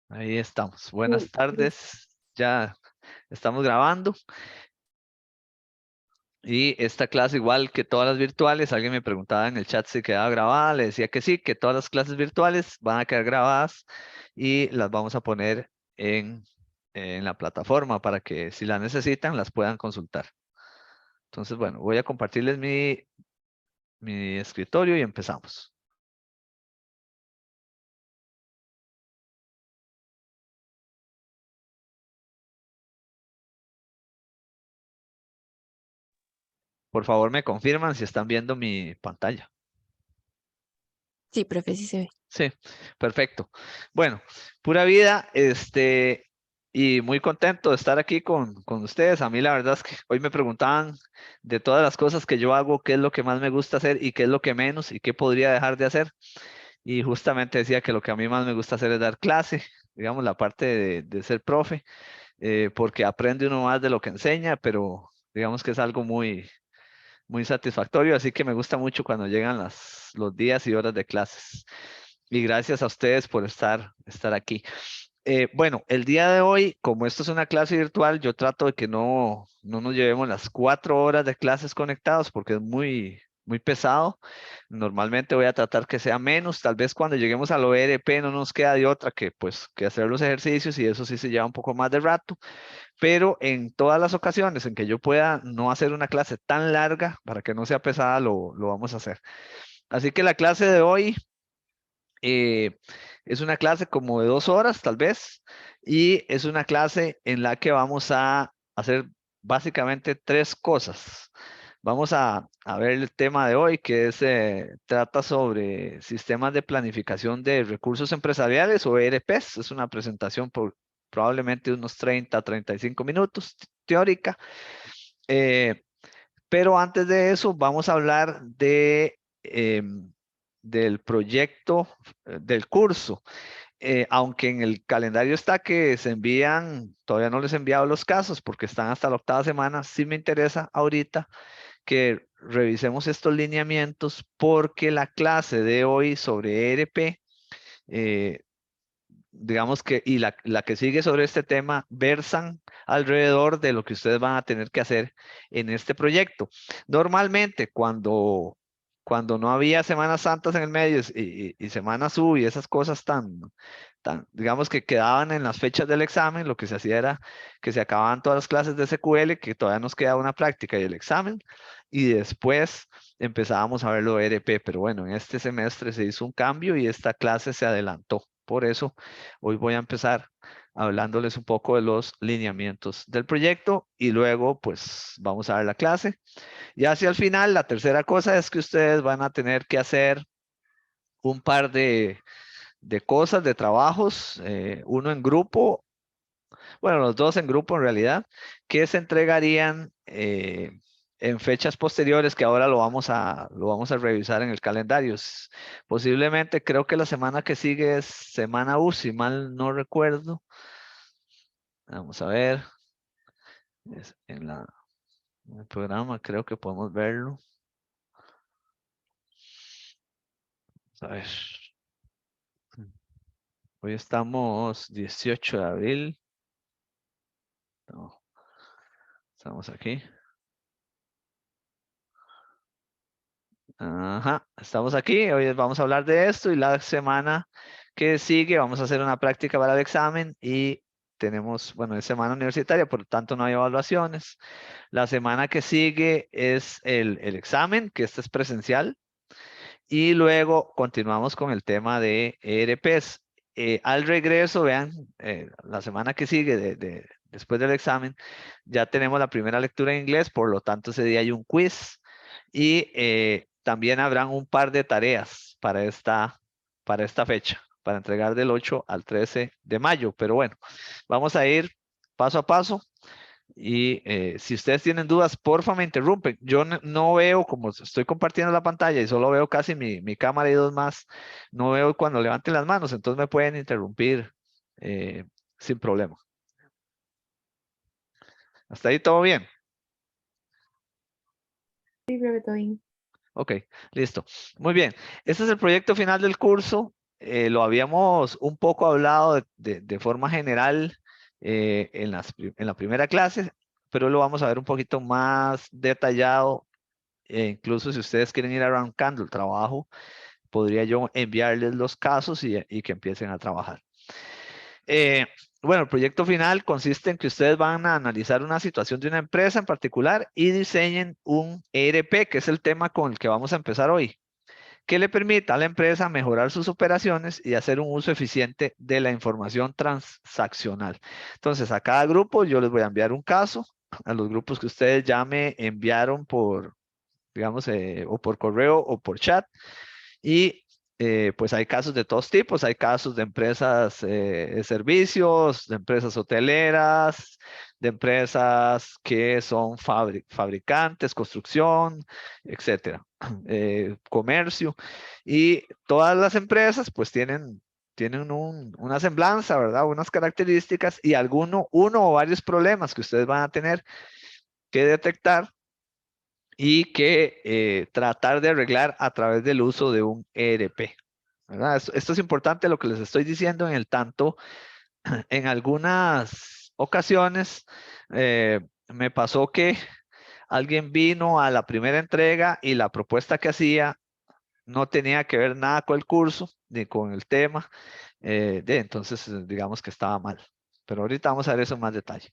Ahí estamos. Buenas Sí, tardes. Ya estamos grabando. Y esta clase, igual que todas las virtuales, alguien me preguntaba en el chat si quedaba grabada. Le decía que sí, que todas las clases virtuales van a quedar grabadas y las vamos a poner en la plataforma para que si la necesitan las puedan consultar. Entonces, bueno, voy a compartirles mi escritorio y empezamos. Por favor, me confirman si están viendo mi pantalla. sí, profe, sí se ve. Sí, perfecto. Bueno, pura vida, y muy contento de estar aquí con ustedes. A mí la verdad es que hoy me preguntaban de todas las cosas que yo hago, qué es lo que más me gusta hacer y qué es lo que menos y qué podría dejar de hacer. Y justamente decía que lo que a mí más me gusta hacer es dar clase, digamos, la parte de ser profe, porque aprende uno más de lo que enseña, pero digamos que es algo muy satisfactorio, así que me gusta mucho cuando llegan los días y horas de clases. Y gracias a ustedes por estar aquí. Bueno, el día de hoy, como esto es una clase virtual, yo trato de que no nos llevemos las 4 horas de clases conectados porque es muy pesado. Normalmente voy a tratar que sea menos. Tal vez cuando lleguemos al ORP no nos queda de otra que pues que hacer los ejercicios y eso sí se lleva un poco más de rato, pero en todas las ocasiones en que yo pueda no hacer una clase tan larga para que no sea pesada, lo vamos a hacer. Así que la clase de hoy eh, es una clase como de 2 horas tal vez y es una clase en la que vamos a hacer básicamente tres cosas. Vamos a ver el tema de hoy que trata sobre sistemas de planificación de recursos empresariales o ERPs. Es una presentación por probablemente unos 35 minutos teórica. Eh, pero antes de eso, vamos a hablar del proyecto del curso. Aunque en el calendario está que se envían, todavía no les he enviado los casos porque están hasta la octava semana. Sí me interesa ahorita que revisemos estos lineamientos porque la clase de hoy sobre ERP, eh, digamos que, y la que sigue sobre este tema, versan alrededor de lo que ustedes van a tener que hacer en este proyecto. Normalmente, cuando no había Semanas Santas en el medio y Semana U y esas cosas digamos que quedaban en las fechas del examen, lo que se hacía era que se acababan todas las clases de SQL, que todavía nos quedaba una práctica y el examen, y después empezábamos a ver lo ERP, pero bueno, en este semestre se hizo un cambio y esta clase se adelantó. Por eso, hoy voy a empezar hablándoles un poco de los lineamientos del proyecto y luego pues vamos a ver la clase. Y hacia el final, la tercera cosa es que ustedes van a tener que hacer un par de cosas, de trabajos, uno en grupo, bueno, los dos en grupo en realidad, que se entregarían en fechas posteriores que ahora lo vamos a revisar en el calendario. Posiblemente creo que la semana que sigue es semana U, si mal no recuerdo. Vamos a ver, en el programa creo que podemos verlo. Vamos a ver. Hoy estamos 18 de abril. No, estamos aquí. Ajá, estamos aquí. Hoy vamos a hablar de esto y la semana que sigue vamos a hacer una práctica para el examen y tenemos, bueno, es semana universitaria, por lo tanto no hay evaluaciones. La semana que sigue es el examen, que este es presencial, y luego continuamos con el tema de ERPs. Al regreso, vean, la semana que sigue después del examen, ya tenemos la primera lectura en inglés, por lo tanto ese día hay un quiz y también habrán un par de tareas para esta fecha, para entregar del 8 al 13 de mayo. Pero bueno, vamos a ir paso a paso. Y si ustedes tienen dudas, porfa me interrumpen. Yo no veo, como estoy compartiendo la pantalla y solo veo casi mi cámara y dos más, no veo cuando levanten las manos, entonces me pueden interrumpir eh, sin problema. Hasta ahí todo bien. Sí, profe, todo bien. Ok, listo. Muy bien. Este es el proyecto final del curso. lo habíamos un poco hablado de forma general en la primera clase, pero lo vamos a ver un poquito más detallado. Incluso si ustedes quieren ir arrancando el trabajo, podría yo enviarles los casos y que empiecen a trabajar. Eh, bueno, el proyecto final consiste en que ustedes van a analizar una situación de una empresa en particular y diseñen un ERP, que es el tema con el que vamos a empezar hoy, que le permita a la empresa mejorar sus operaciones y hacer un uso eficiente de la información transaccional. Entonces, a cada grupo yo les voy a enviar un caso, a los grupos que ustedes ya me enviaron por, digamos, o por correo o por chat. Y pues hay casos de todos tipos, hay casos de empresas de servicios, de empresas hoteleras, de empresas que son fabricantes, construcción, etcétera, comercio. Y todas las empresas pues tienen una semblanza, ¿verdad? Unas características y uno o varios problemas que ustedes van a tener que detectar y que tratar de arreglar a través del uso de un ERP. ¿Verdad? Esto es importante lo que les estoy diciendo en el tanto, en algunas ocasiones me pasó que alguien vino a la primera entrega y la propuesta que hacía no tenía que ver nada con el curso ni con el tema, entonces digamos que estaba mal. Pero ahorita vamos a ver eso en más detalle.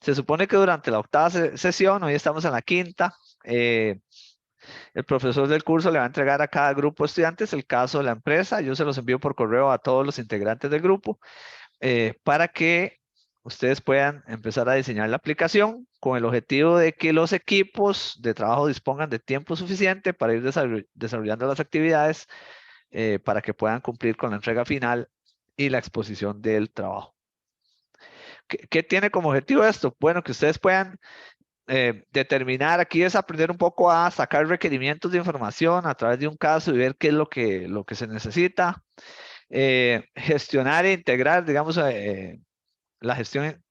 Se supone que durante la octava sesión, hoy estamos en la quinta, el profesor del curso le va a entregar a cada grupo de estudiantes el caso de la empresa. Yo se los envío por correo a todos los integrantes del grupo para que ustedes puedan empezar a diseñar la aplicación con el objetivo de que los equipos de trabajo dispongan de tiempo suficiente para ir desarrollando las actividades para que puedan cumplir con la entrega final y la exposición del trabajo. ¿Qué tiene como objetivo esto? Bueno, que ustedes puedan determinar, aquí es aprender un poco a sacar requerimientos de información a través de un caso y ver qué es lo que se necesita. Gestionar e integrar, digamos, la gestión,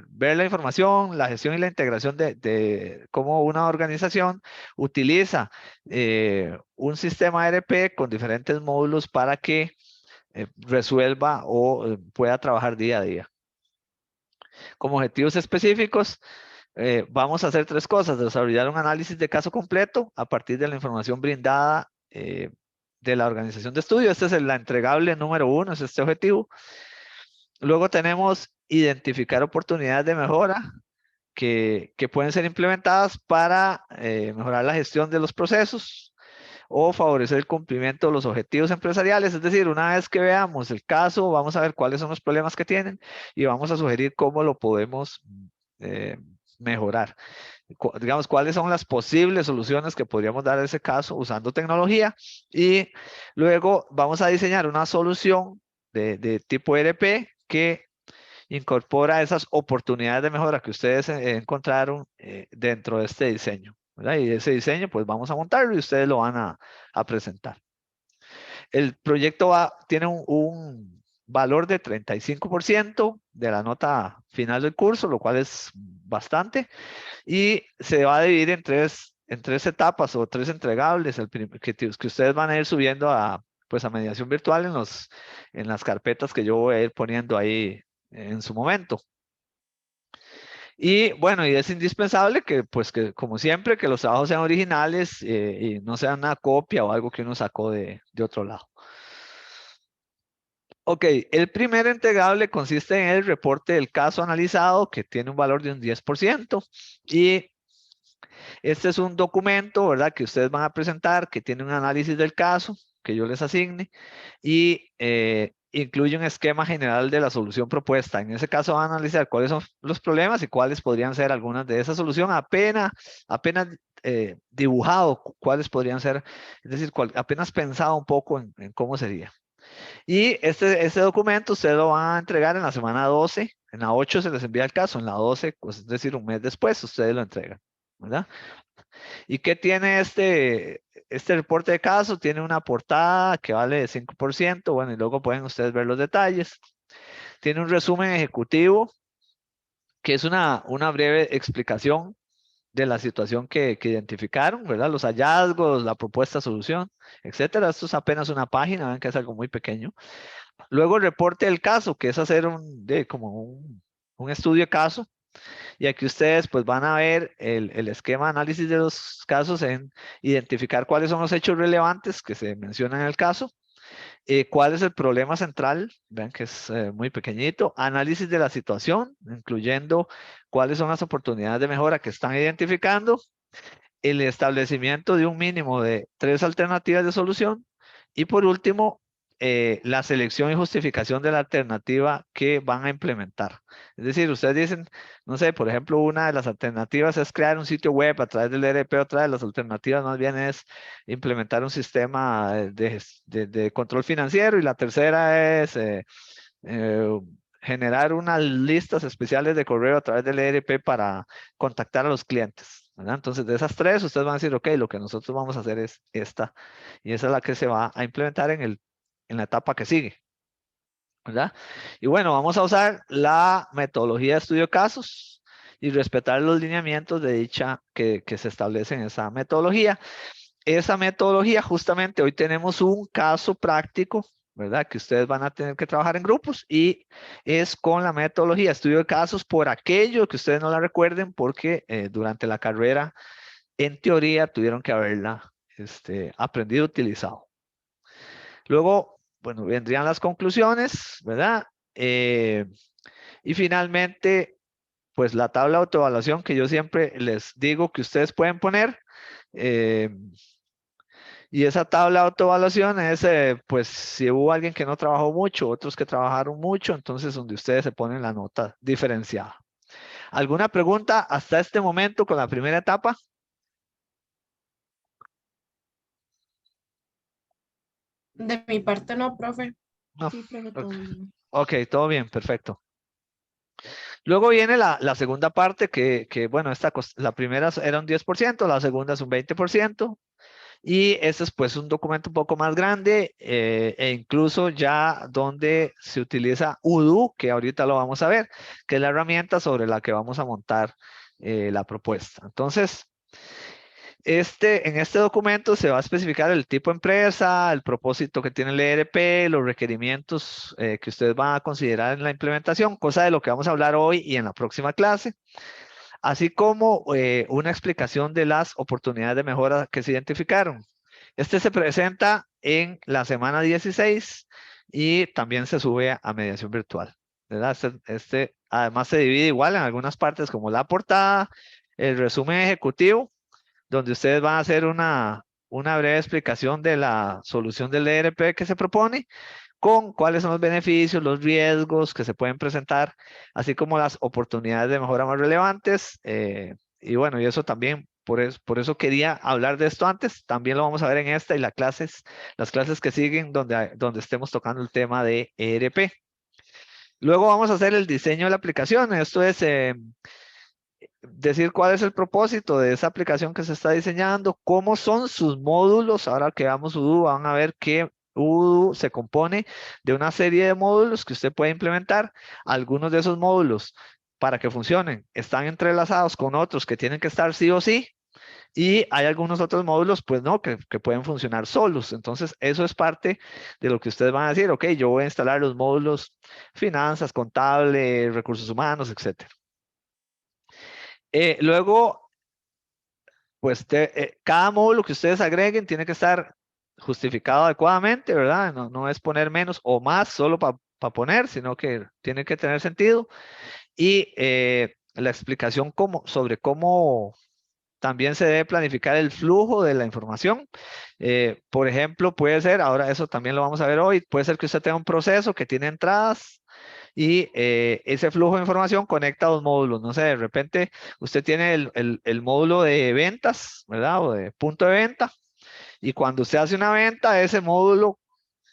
ver la información, la gestión y la integración de cómo una organización utiliza un sistema ERP con diferentes módulos para que resuelva o pueda trabajar día a día. Como objetivos específicos, vamos a hacer tres cosas: desarrollar un análisis de caso completo a partir de la información brindada de la organización de estudio. Este es la entregable número 1, es este objetivo. Luego tenemos identificar oportunidades de mejora que pueden ser implementadas para mejorar la gestión de los procesos o favorecer el cumplimiento de los objetivos empresariales. Es decir, una vez que veamos el caso, vamos a ver cuáles son los problemas que tienen y vamos a sugerir cómo lo podemos mejorar. Digamos, cuáles son las posibles soluciones que podríamos dar a ese caso usando tecnología. Y luego vamos a diseñar una solución de tipo ERP que incorpora esas oportunidades de mejora que ustedes encontraron dentro de este diseño, ¿verdad? Y ese diseño, pues vamos a montarlo y ustedes lo van a presentar. El proyecto tiene un valor de 35% de la nota final del curso, lo cual es bastante, y se va a dividir en tres etapas o tres entregables que ustedes van a ir subiendo pues a mediación virtual en las carpetas que yo voy a ir poniendo ahí en su momento. Y bueno, y es indispensable que, pues que como siempre, que los trabajos sean originales y no sean una copia o algo que uno sacó de otro lado. Ok, el primer entregable consiste en el reporte del caso analizado, que tiene un valor de un 10%. Y este es un documento, ¿verdad?, que ustedes van a presentar, que tiene un análisis del caso, que yo les asigne, y incluye un esquema general de la solución propuesta. En ese caso van a analizar cuáles son los problemas y cuáles podrían ser algunas de esa solución, apenas dibujado cuáles podrían ser, es decir, apenas pensado un poco en cómo sería. Y este documento ustedes lo van a entregar en la semana 12, en la 8 se les envía el caso, en la 12, pues es decir, un mes después, ustedes lo entregan, ¿verdad? ¿Y qué tiene este reporte de caso? Tiene una portada que vale 5%, bueno, y luego pueden ustedes ver los detalles. Tiene un resumen ejecutivo, que es una breve explicación de la situación que identificaron, ¿verdad? Los hallazgos, la propuesta de solución, etcétera. Esto es apenas una página, ven que es algo muy pequeño. Luego el reporte del caso, que es hacer como un estudio de caso. Y aquí ustedes pues van a ver el esquema de análisis de los casos en identificar cuáles son los hechos relevantes que se mencionan en el caso, cuál es el problema central, vean que es muy pequeñito, análisis de la situación, incluyendo cuáles son las oportunidades de mejora que están identificando, el establecimiento de un mínimo de 3 alternativas de solución y por último, la selección y justificación de la alternativa que van a implementar. Es decir, ustedes dicen, no sé, por ejemplo, una de las alternativas es crear un sitio web a través del ERP, otra de las alternativas más bien es implementar un sistema de control financiero y la tercera es eh, generar unas listas especiales de correo a través del ERP para contactar a los clientes, ¿verdad? Entonces, de esas tres, ustedes van a decir, ok, lo que nosotros vamos a hacer es esta, y esa es la que se va a implementar en la etapa que sigue, ¿verdad? Y bueno, vamos a usar la metodología de estudio de casos y respetar los lineamientos de dicha que se establece en esa metodología. Esa metodología, justamente hoy tenemos un caso práctico, ¿verdad? Que ustedes van a tener que trabajar en grupos y es con la metodología estudio de casos por aquello que ustedes no la recuerden porque durante la carrera, en teoría, tuvieron que haberla aprendido, utilizado. Luego, bueno, vendrían las conclusiones, ¿verdad? Y finalmente, pues la tabla de autoevaluación que yo siempre les digo que ustedes pueden poner. eh, Y esa tabla de autoevaluación es, pues, si hubo alguien que no trabajó mucho, otros que trabajaron mucho, entonces donde ustedes se ponen la nota diferenciada. ¿Alguna pregunta hasta este momento con la primera etapa? De mi parte no, profe. No. Sí, profe, Ok, todo bien. ok, todo bien, perfecto. Luego viene la segunda parte bueno, la primera era un 10%, la segunda es un 20%. Y este es pues un documento un poco más grande e incluso ya donde se utiliza Odoo, que ahorita lo vamos a ver, que es la herramienta sobre la que vamos a montar la propuesta. Entonces, en este documento se va a especificar el tipo de empresa, el propósito que tiene el ERP, los requerimientos que ustedes van a considerar en la implementación, cosa de lo que vamos a hablar hoy y en la próxima clase, así como una explicación de las oportunidades de mejora que se identificaron. Este se presenta en la semana 16 y también se sube a mediación virtual, ¿verdad? Además se divide igual en algunas partes como la portada, el resumen ejecutivo, donde ustedes van a hacer una breve explicación de la solución del ERP que se propone, con cuáles son los beneficios, los riesgos que se pueden presentar, así como las oportunidades de mejora más relevantes. Y bueno, y eso también, por eso quería hablar de esto antes, también lo vamos a ver en esta y las clases que siguen donde estemos tocando el tema de ERP. Luego vamos a hacer el diseño de la aplicación. Esto es decir cuál es el propósito de esa aplicación que se está diseñando, cómo son sus módulos. Ahora que veamos Odoo, van a ver que Odoo se compone de una serie de módulos que usted puede implementar. Algunos de esos módulos, para que funcionen, están entrelazados con otros que tienen que estar sí o sí. Y hay algunos otros módulos, pues no, que pueden funcionar solos. Entonces, eso es parte de lo que ustedes van a decir. Ok, yo voy a instalar los módulos finanzas, contable, recursos humanos, etcétera. Luego, pues cada módulo que ustedes agreguen tiene que estar justificado adecuadamente, ¿verdad? No es poner menos o más solo para poner, sino que tiene que tener sentido. Y la explicación sobre cómo también se debe planificar el flujo de la información. Por ejemplo, puede ser, ahora eso también lo vamos a ver hoy, puede ser que usted tenga un proceso que tiene entradas y ese flujo de información conecta a dos módulos. No sé, de repente usted tiene el módulo de ventas, ¿verdad? O de punto de venta. Y cuando usted hace una venta, ese módulo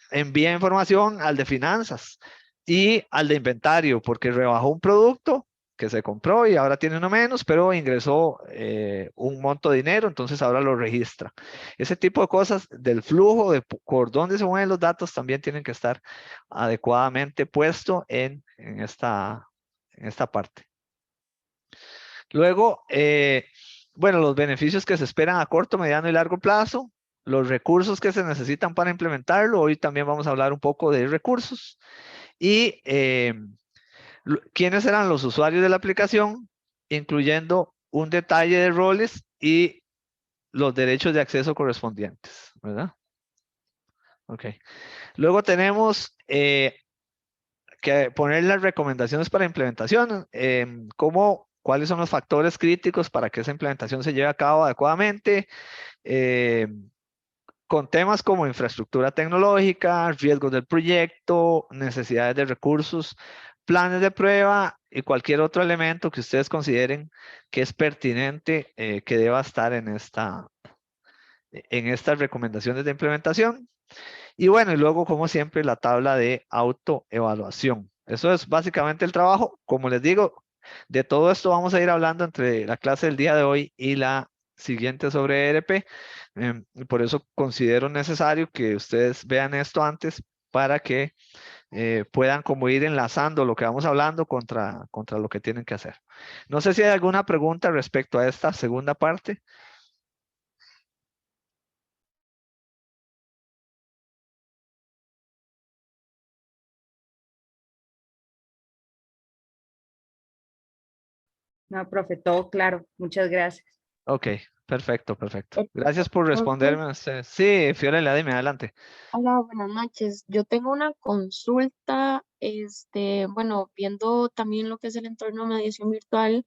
envía información al de finanzas y al de inventario, porque rebajó un producto que se compró y ahora tiene uno menos, pero ingresó un monto de dinero, entonces ahora lo registra. Ese tipo de cosas del flujo, por dónde se mueven los datos, también tienen que estar adecuadamente puesto en esta parte. Luego, bueno, los beneficios que se esperan a corto, mediano y largo plazo, los recursos que se necesitan para implementarlo. Hoy también vamos a hablar un poco de recursos y quiénes serán los usuarios de la aplicación, incluyendo un detalle de roles y los derechos de acceso correspondientes, ¿verdad? Ok. Luego tenemos que poner las recomendaciones para implementación, cuáles son los factores críticos para que esa implementación se lleve a cabo adecuadamente, eh, con temas como infraestructura tecnológica, riesgos del proyecto, necesidades de recursos, planes de prueba y cualquier otro elemento que ustedes consideren que es pertinente, que deba estar en estas recomendaciones de implementación. Y bueno, y luego, como siempre, la tabla de autoevaluación. Eso es básicamente el trabajo. Como les digo, de todo esto vamos a ir hablando entre la clase del día de hoy y la siguiente sobre ERP. Y por eso considero necesario que ustedes vean esto antes para que puedan como ir enlazando lo que vamos hablando contra lo que tienen que hacer. No sé si hay alguna pregunta respecto a esta segunda parte. No, profe, todo claro. Muchas gracias. Ok, perfecto, perfecto. Eh, Gracias por Profe, responderme. Sí, Fiorella, dime adelante. hola, buenas noches. Yo tengo una consulta, bueno, viendo también lo que es el entorno de mediación virtual,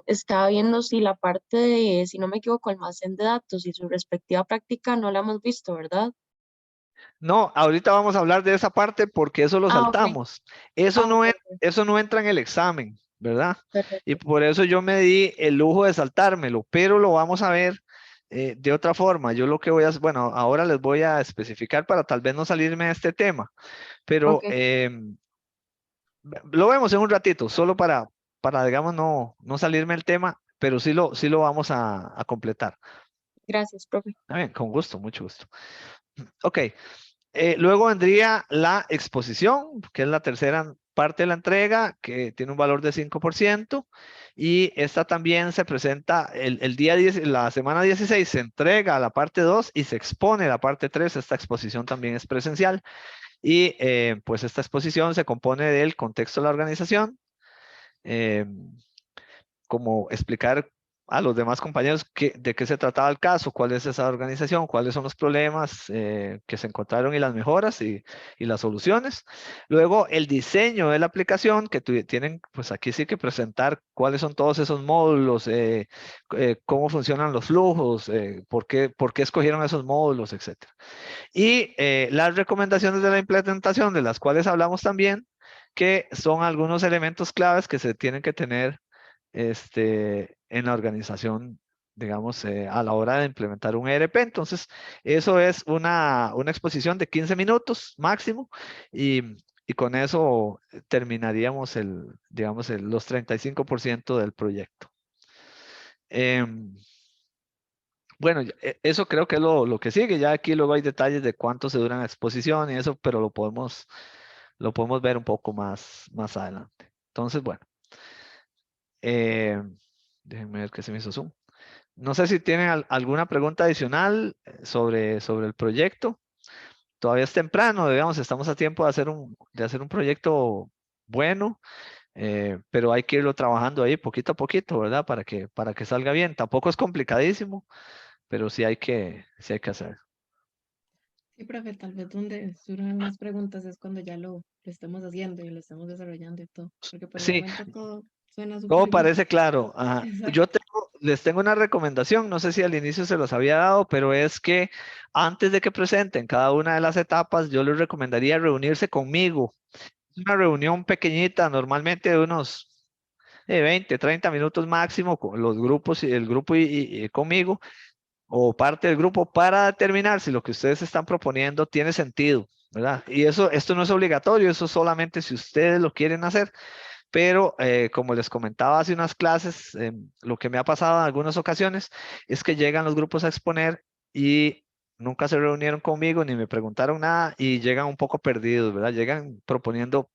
estaba viendo si la parte de, si no me equivoco, almacén de datos y su respectiva práctica no la hemos visto, ¿verdad? No, ahorita vamos a hablar de esa parte porque eso lo Ah, ok. saltamos. Eso Ah, no, ok, ok. eso no entra en el examen, ¿verdad? Y Perfecto. por eso yo me di el lujo de saltármelo, pero lo vamos a ver de otra forma. Yo lo que voy a, bueno, ahora les voy a especificar para tal vez no salirme de este tema, pero Ok, lo vemos en un ratito, solo para digamos, no salirme del tema, pero sí lo vamos a completar. gracias, profe. Está bien, con gusto, mucho gusto. Ok. Luego vendría la exposición, que es la tercera parte de la entrega, que tiene un valor de 5%. Y esta también se presenta el día 10, la semana 16 se entrega la parte 2 y se expone la parte 3. Esta exposición también es presencial. Y pues esta exposición se compone del contexto de la organización, eh, como explicar a los demás compañeros de qué se trataba el caso, cuál es esa organización, cuáles son los problemas que se encontraron y las mejoras y las soluciones. Luego, el diseño de la aplicación, que tienen, pues aquí sí que presentar cuáles son todos esos módulos, cómo funcionan los flujos, por qué escogieron esos módulos, etcétera. Y las recomendaciones de la implementación, de las cuales hablamos también, que son algunos elementos claves que se tienen que tener en la organización, digamos, a la hora de implementar un ERP. Entonces, eso es una exposición de 15 minutos máximo y, y con eso terminaríamos digamos, los 35% del proyecto. Bueno, eso creo que es lo que sigue. Ya aquí luego hay detalles de cuánto se dura la exposición y eso, pero lo podemos ver un poco más adelante. Entonces, bueno, eh, déjenme ver qué se me hizo zoom. No sé si tienen alguna pregunta adicional sobre el proyecto. Todavía es temprano, digamos, estamos a tiempo de hacer un proyecto bueno, pero hay que irlo trabajando ahí poquito a poquito, ¿verdad? Para que salga bien. Tampoco es complicadísimo, pero sí hay que hacer. Sí, profe, tal vez donde surjan más preguntas es cuando ya lo estemos haciendo y lo estemos desarrollando y todo, porque por el Sí, momento todo suena todo súper bien. parece claro. Ajá. Exacto. Les tengo una recomendación, no sé si al inicio se los había dado, pero es que antes de que presenten cada una de las etapas, yo les recomendaría reunirse conmigo. Es una reunión pequeñita, normalmente de unos 20, 30 minutos máximo, con los grupos y el grupo y conmigo, o parte del grupo, para determinar si lo que ustedes están proponiendo tiene sentido, ¿verdad? Y esto no es obligatorio, eso solamente si ustedes lo quieren hacer. Pero como les comentaba hace unas clases, lo que me ha pasado en algunas ocasiones es que llegan los grupos a exponer y nunca se reunieron conmigo ni me preguntaron nada y llegan un poco perdidos, ¿verdad? Llegan proponiendo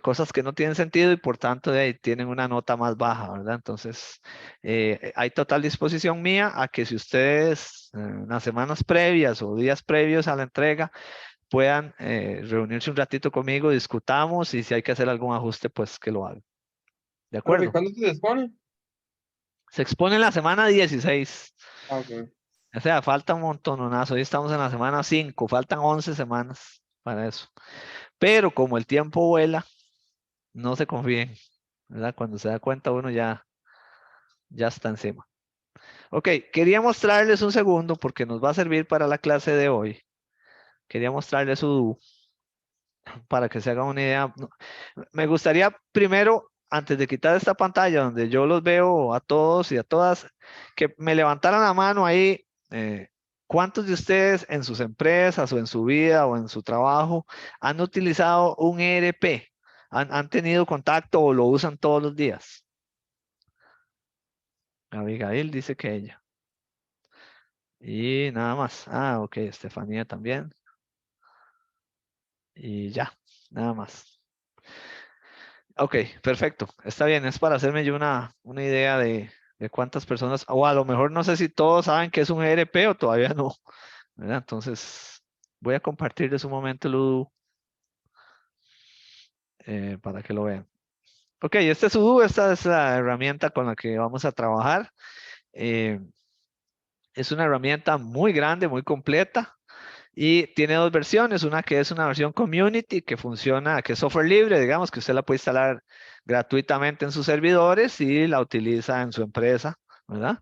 cosas que no tienen sentido y por tanto de ahí tienen una nota más baja, ¿verdad? Entonces, hay total disposición mía a que si ustedes en las semanas previas o días previos a la entrega puedan reunirse un ratito conmigo, discutamos y si hay que hacer algún ajuste, pues que lo hagan. ¿De Profe, acuerdo? ¿cuándo se expone? Se expone en la semana 16. Ah, ok. O sea, falta un montonazo. Hoy estamos en la semana 5, faltan 11 semanas para eso. Pero como el tiempo vuela, no se confíen, ¿verdad? Cuando se da cuenta uno ya está encima. Ok, quería mostrarles un segundo porque nos va a servir para la clase de hoy. Quería mostrarles su para que se hagan una idea. Me gustaría primero, antes de quitar esta pantalla donde yo los veo a todos y a todas, que me levantaran la mano ahí. ¿Cuántos de ustedes en sus empresas o en su vida o en su trabajo han utilizado un ERP? ¿Han tenido contacto o lo usan todos los días? Abigail dice que ella. Y nada más. Ah, ok, Estefanía también. Y ya, nada más. Ok, perfecto. Está bien, es para hacerme yo una idea de cuántas personas, o a lo mejor no sé si todos saben que es un ERP o todavía no, ¿verdad? Entonces, voy a compartirles un momento, Ludo, para que lo vean. Ok, este es Udo, esta es la herramienta con la que vamos a trabajar. Eh, es una herramienta muy grande, muy completa. Y tiene dos versiones, una que es una versión community que funciona, que es software libre, digamos que usted la puede instalar gratuitamente en sus servidores y la utiliza en su empresa, ¿verdad?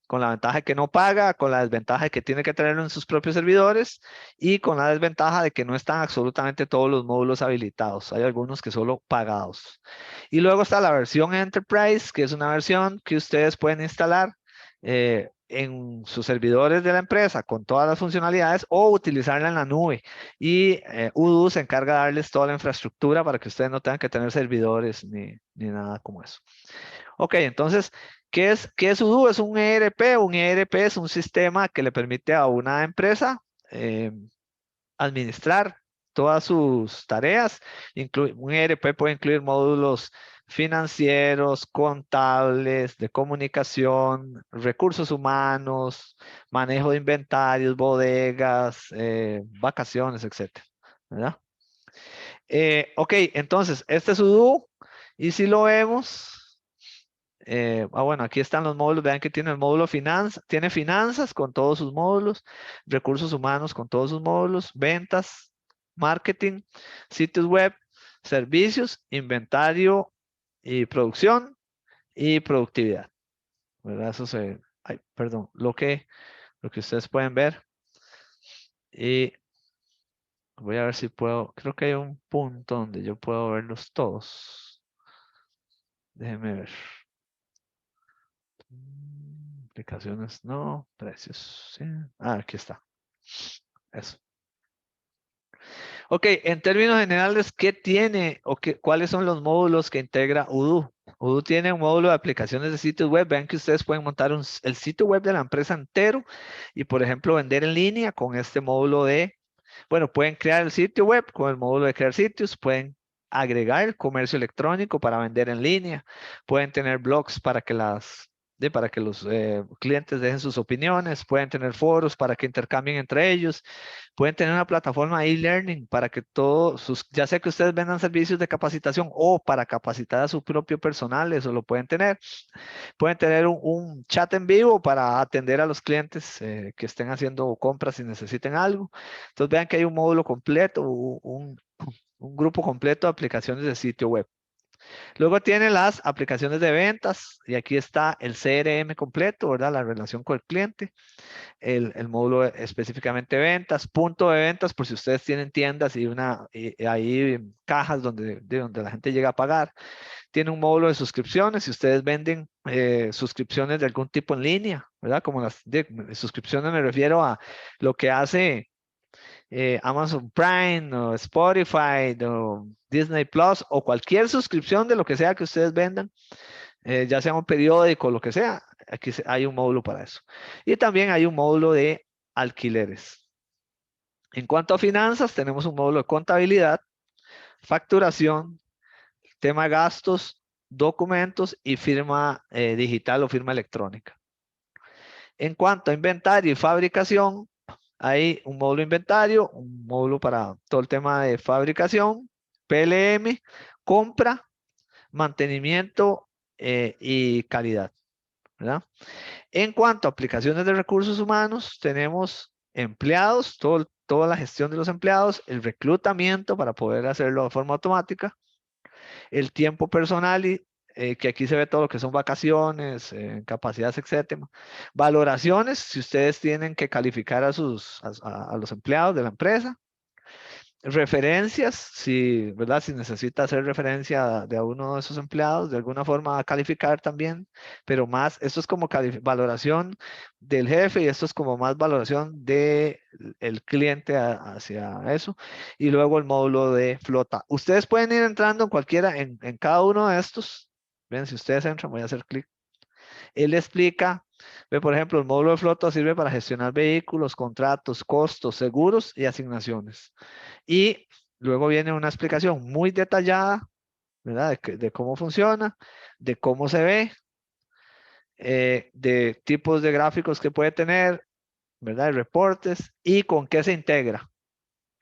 Con la ventaja de que no paga, con la desventaja de que tiene que tenerlo en sus propios servidores y con la desventaja de que no están absolutamente todos los módulos habilitados. Hay algunos que solo pagados. Y luego está la versión Enterprise, que es una versión que ustedes pueden instalar en sus servidores de la empresa con todas las funcionalidades o utilizarla en la nube. Y Odoo se encarga de darles toda la infraestructura para que ustedes no tengan que tener servidores ni nada como eso. Ok, entonces, ¿qué es Odoo? Es un ERP. Un ERP es un sistema que le permite a una empresa administrar todas sus tareas. Un ERP puede incluir módulos financieros, contables, de comunicación, recursos humanos, manejo de inventarios, bodegas, vacaciones, etcétera, ¿verdad? Ok, entonces, este es Odoo. Y si lo vemos, bueno, aquí están los módulos. Vean que tiene el módulo tiene finanzas con todos sus módulos, recursos humanos con todos sus módulos, ventas, marketing, sitios web, servicios, inventario y producción y productividad. ¿Verdad? Eso ay, perdón, lo que ustedes pueden ver. Y voy a ver si puedo, creo que hay un punto donde yo puedo verlos todos. Déjenme ver. Aplicaciones, no. Precios, sí. Ah, aquí está. Eso. Ok, en términos generales, ¿qué tiene o cuáles son los módulos que integra Odoo? Odoo tiene un módulo de aplicaciones de sitios web. Vean que ustedes pueden montar el sitio web de la empresa entero y, por ejemplo, vender en línea con este módulo bueno, pueden crear el sitio web con el módulo de crear sitios, pueden agregar el comercio electrónico para vender en línea, pueden tener blogs para que para que los clientes dejen sus opiniones, pueden tener foros para que intercambien entre ellos, pueden tener una plataforma e-learning para que ya sea que ustedes vendan servicios de capacitación o para capacitar a su propio personal, eso lo pueden tener. Pueden tener un chat en vivo para atender a los clientes que estén haciendo compras y necesiten algo. Entonces vean que hay un módulo completo, un grupo completo de aplicaciones de sitio web. Luego tiene las aplicaciones de ventas y aquí está el CRM completo, ¿verdad? La relación con el cliente, el módulo específicamente ventas, punto de ventas por si ustedes tienen tiendas y hay cajas donde la gente llega a pagar. Tiene un módulo de suscripciones si ustedes venden suscripciones de algún tipo en línea, ¿verdad? Como las suscripciones me refiero a lo que hace Amazon Prime o Spotify o Disney Plus o cualquier suscripción de lo que sea que ustedes vendan, ya sea un periódico o lo que sea, aquí hay un módulo para eso. Y también hay un módulo de alquileres. En cuanto a finanzas, tenemos un módulo de contabilidad, facturación, tema gastos, documentos y firma digital o firma electrónica. En cuanto a inventario y fabricación, hay un módulo inventario, un módulo para todo el tema de fabricación, PLM, compra, mantenimiento y calidad, ¿verdad? En cuanto a aplicaciones de recursos humanos, tenemos empleados, toda la gestión de los empleados, el reclutamiento para poder hacerlo de forma automática, el tiempo personal y que aquí se ve todo lo que son vacaciones, capacidades, etcétera. Valoraciones, si ustedes tienen que calificar a los empleados de la empresa. Referencias, si, ¿verdad? Si necesita hacer referencia de a uno de esos empleados, de alguna forma a calificar también, pero más, esto es como valoración del jefe y esto es como más valoración del cliente hacia eso. Y luego el módulo de flota. Ustedes pueden ir entrando en cualquiera, en cada uno de estos. Ven, si ustedes entran, voy a hacer clic. Él explica, ve, por ejemplo, el módulo de flota sirve para gestionar vehículos, contratos, costos, seguros y asignaciones. Y luego viene una explicación muy detallada, ¿verdad? De cómo funciona, de cómo se ve, de tipos de gráficos que puede tener, ¿verdad? De reportes y con qué se integra.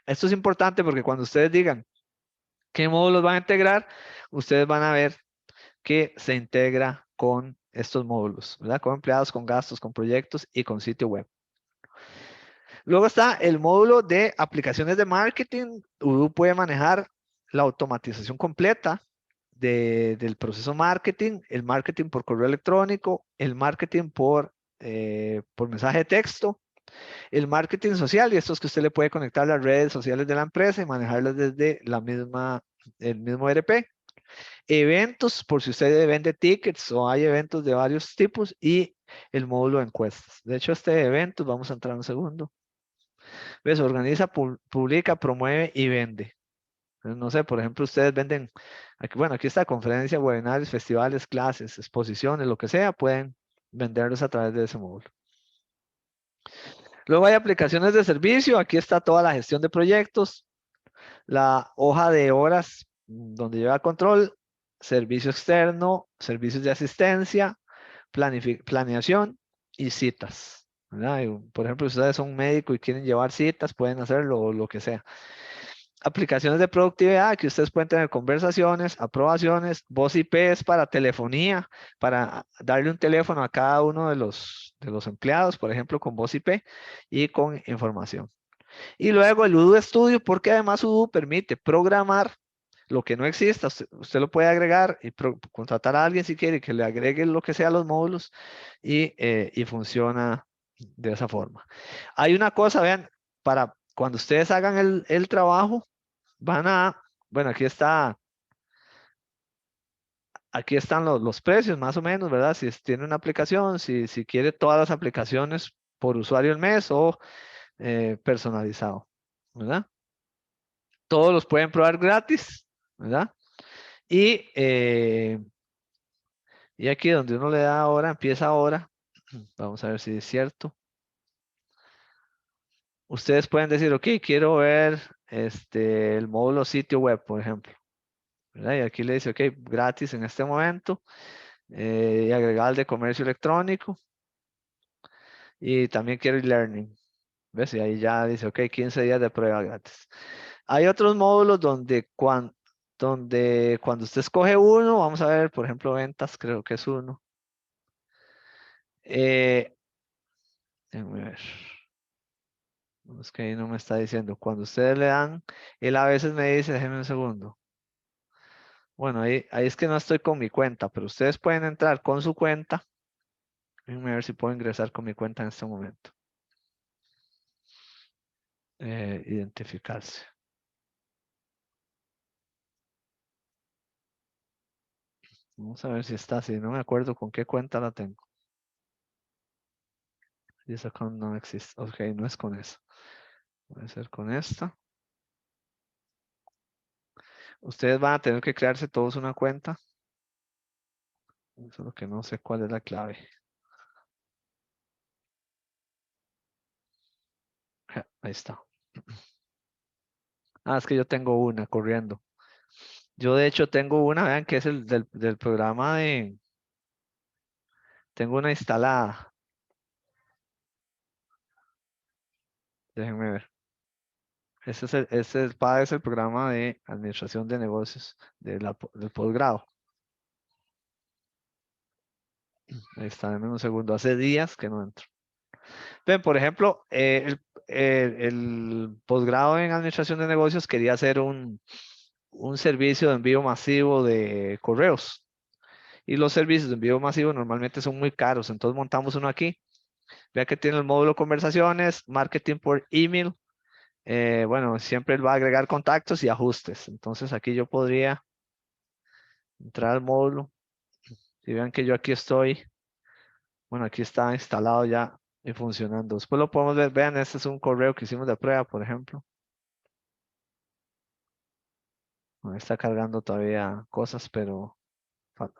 Esto es importante porque cuando ustedes digan qué módulos van a integrar, ustedes van a ver que se integra con estos módulos, ¿verdad? Con empleados, con gastos, con proyectos y con sitio web. Luego está el módulo de aplicaciones de marketing. Odoo puede manejar la automatización completa del proceso marketing, el marketing por correo electrónico, el marketing por mensaje de texto, el marketing social, y esto es que usted le puede conectar las redes sociales de la empresa y manejarlas desde el mismo ERP. Eventos, por si usted vende tickets o hay eventos de varios tipos, y el módulo de encuestas. De hecho, este evento, vamos a entrar un segundo. ¿Ves? Organiza, publica, promueve y vende. No sé, por ejemplo, ustedes venden, aquí, bueno, aquí está conferencia, webinarios, festivales, clases, exposiciones, lo que sea, pueden venderlos a través de ese módulo. Luego hay aplicaciones de servicio, aquí está toda la gestión de proyectos, la hoja de horas donde lleva control, servicio externo, servicios de asistencia, planeación y citas, ¿verdad? Por ejemplo, si ustedes son un médico y quieren llevar citas, pueden hacerlo o lo que sea. Aplicaciones de productividad que ustedes pueden tener conversaciones, aprobaciones, voz IP es para telefonía, para darle un teléfono a cada uno de los empleados, por ejemplo, con voz IP y con información. Y luego el Odoo Studio, porque además Odoo permite programar lo que no exista. Usted lo puede agregar y contratar a alguien si quiere que le agregue lo que sea a los módulos y funciona de esa forma. Hay una cosa, vean, para cuando ustedes hagan el trabajo, bueno, aquí están los precios más o menos, ¿verdad? Si tiene una aplicación, si quiere todas las aplicaciones por usuario al mes o personalizado, ¿verdad? Todos los pueden probar gratis, ¿verdad? Y aquí donde uno le da ahora, empieza ahora. Vamos a ver si es cierto. Ustedes pueden decir, ok, quiero ver el módulo sitio web, por ejemplo. ¿Verdad? Y aquí le dice, ok, gratis en este momento. Y agregar el de comercio electrónico. Y también quiero e-learning. ¿Ves? Y ahí ya dice, ok, 15 días de prueba gratis. Hay otros módulos donde cuando usted escoge uno, vamos a ver, por ejemplo, ventas, creo que es uno. Déjame ver. No, es que ahí no me está diciendo. Cuando ustedes le dan, él a veces me dice, déjenme un segundo. Bueno, ahí es que no estoy con mi cuenta, pero ustedes pueden entrar con su cuenta. Déjenme ver si puedo ingresar con mi cuenta en este momento. Identificarse. Vamos a ver si está así. No me acuerdo con qué cuenta la tengo. This account no existe. Ok, no es con eso. Puede ser con esta. Ustedes van a tener que crearse todos una cuenta. Solo que no sé cuál es la clave. Ahí está. Ah, es que yo tengo una corriendo. Yo de hecho tengo una, vean, que es el del programa de, tengo una instalada. Déjenme ver. PAD es el programa de administración de negocios del posgrado. Ahí está, denme un segundo. Hace días que no entro. Ven, por ejemplo, el posgrado en administración de negocios quería hacer un servicio de envío masivo de correos. Y los servicios de envío masivo normalmente son muy caros. Entonces montamos uno aquí. Vea que tiene el módulo conversaciones, marketing por email. Bueno, siempre él va a agregar contactos y ajustes. Entonces aquí yo podría entrar al módulo. Y vean que yo aquí estoy. Bueno, aquí está instalado ya y funcionando. Después lo podemos ver. Vean, este es un correo que hicimos de prueba, por ejemplo. No está cargando todavía cosas, pero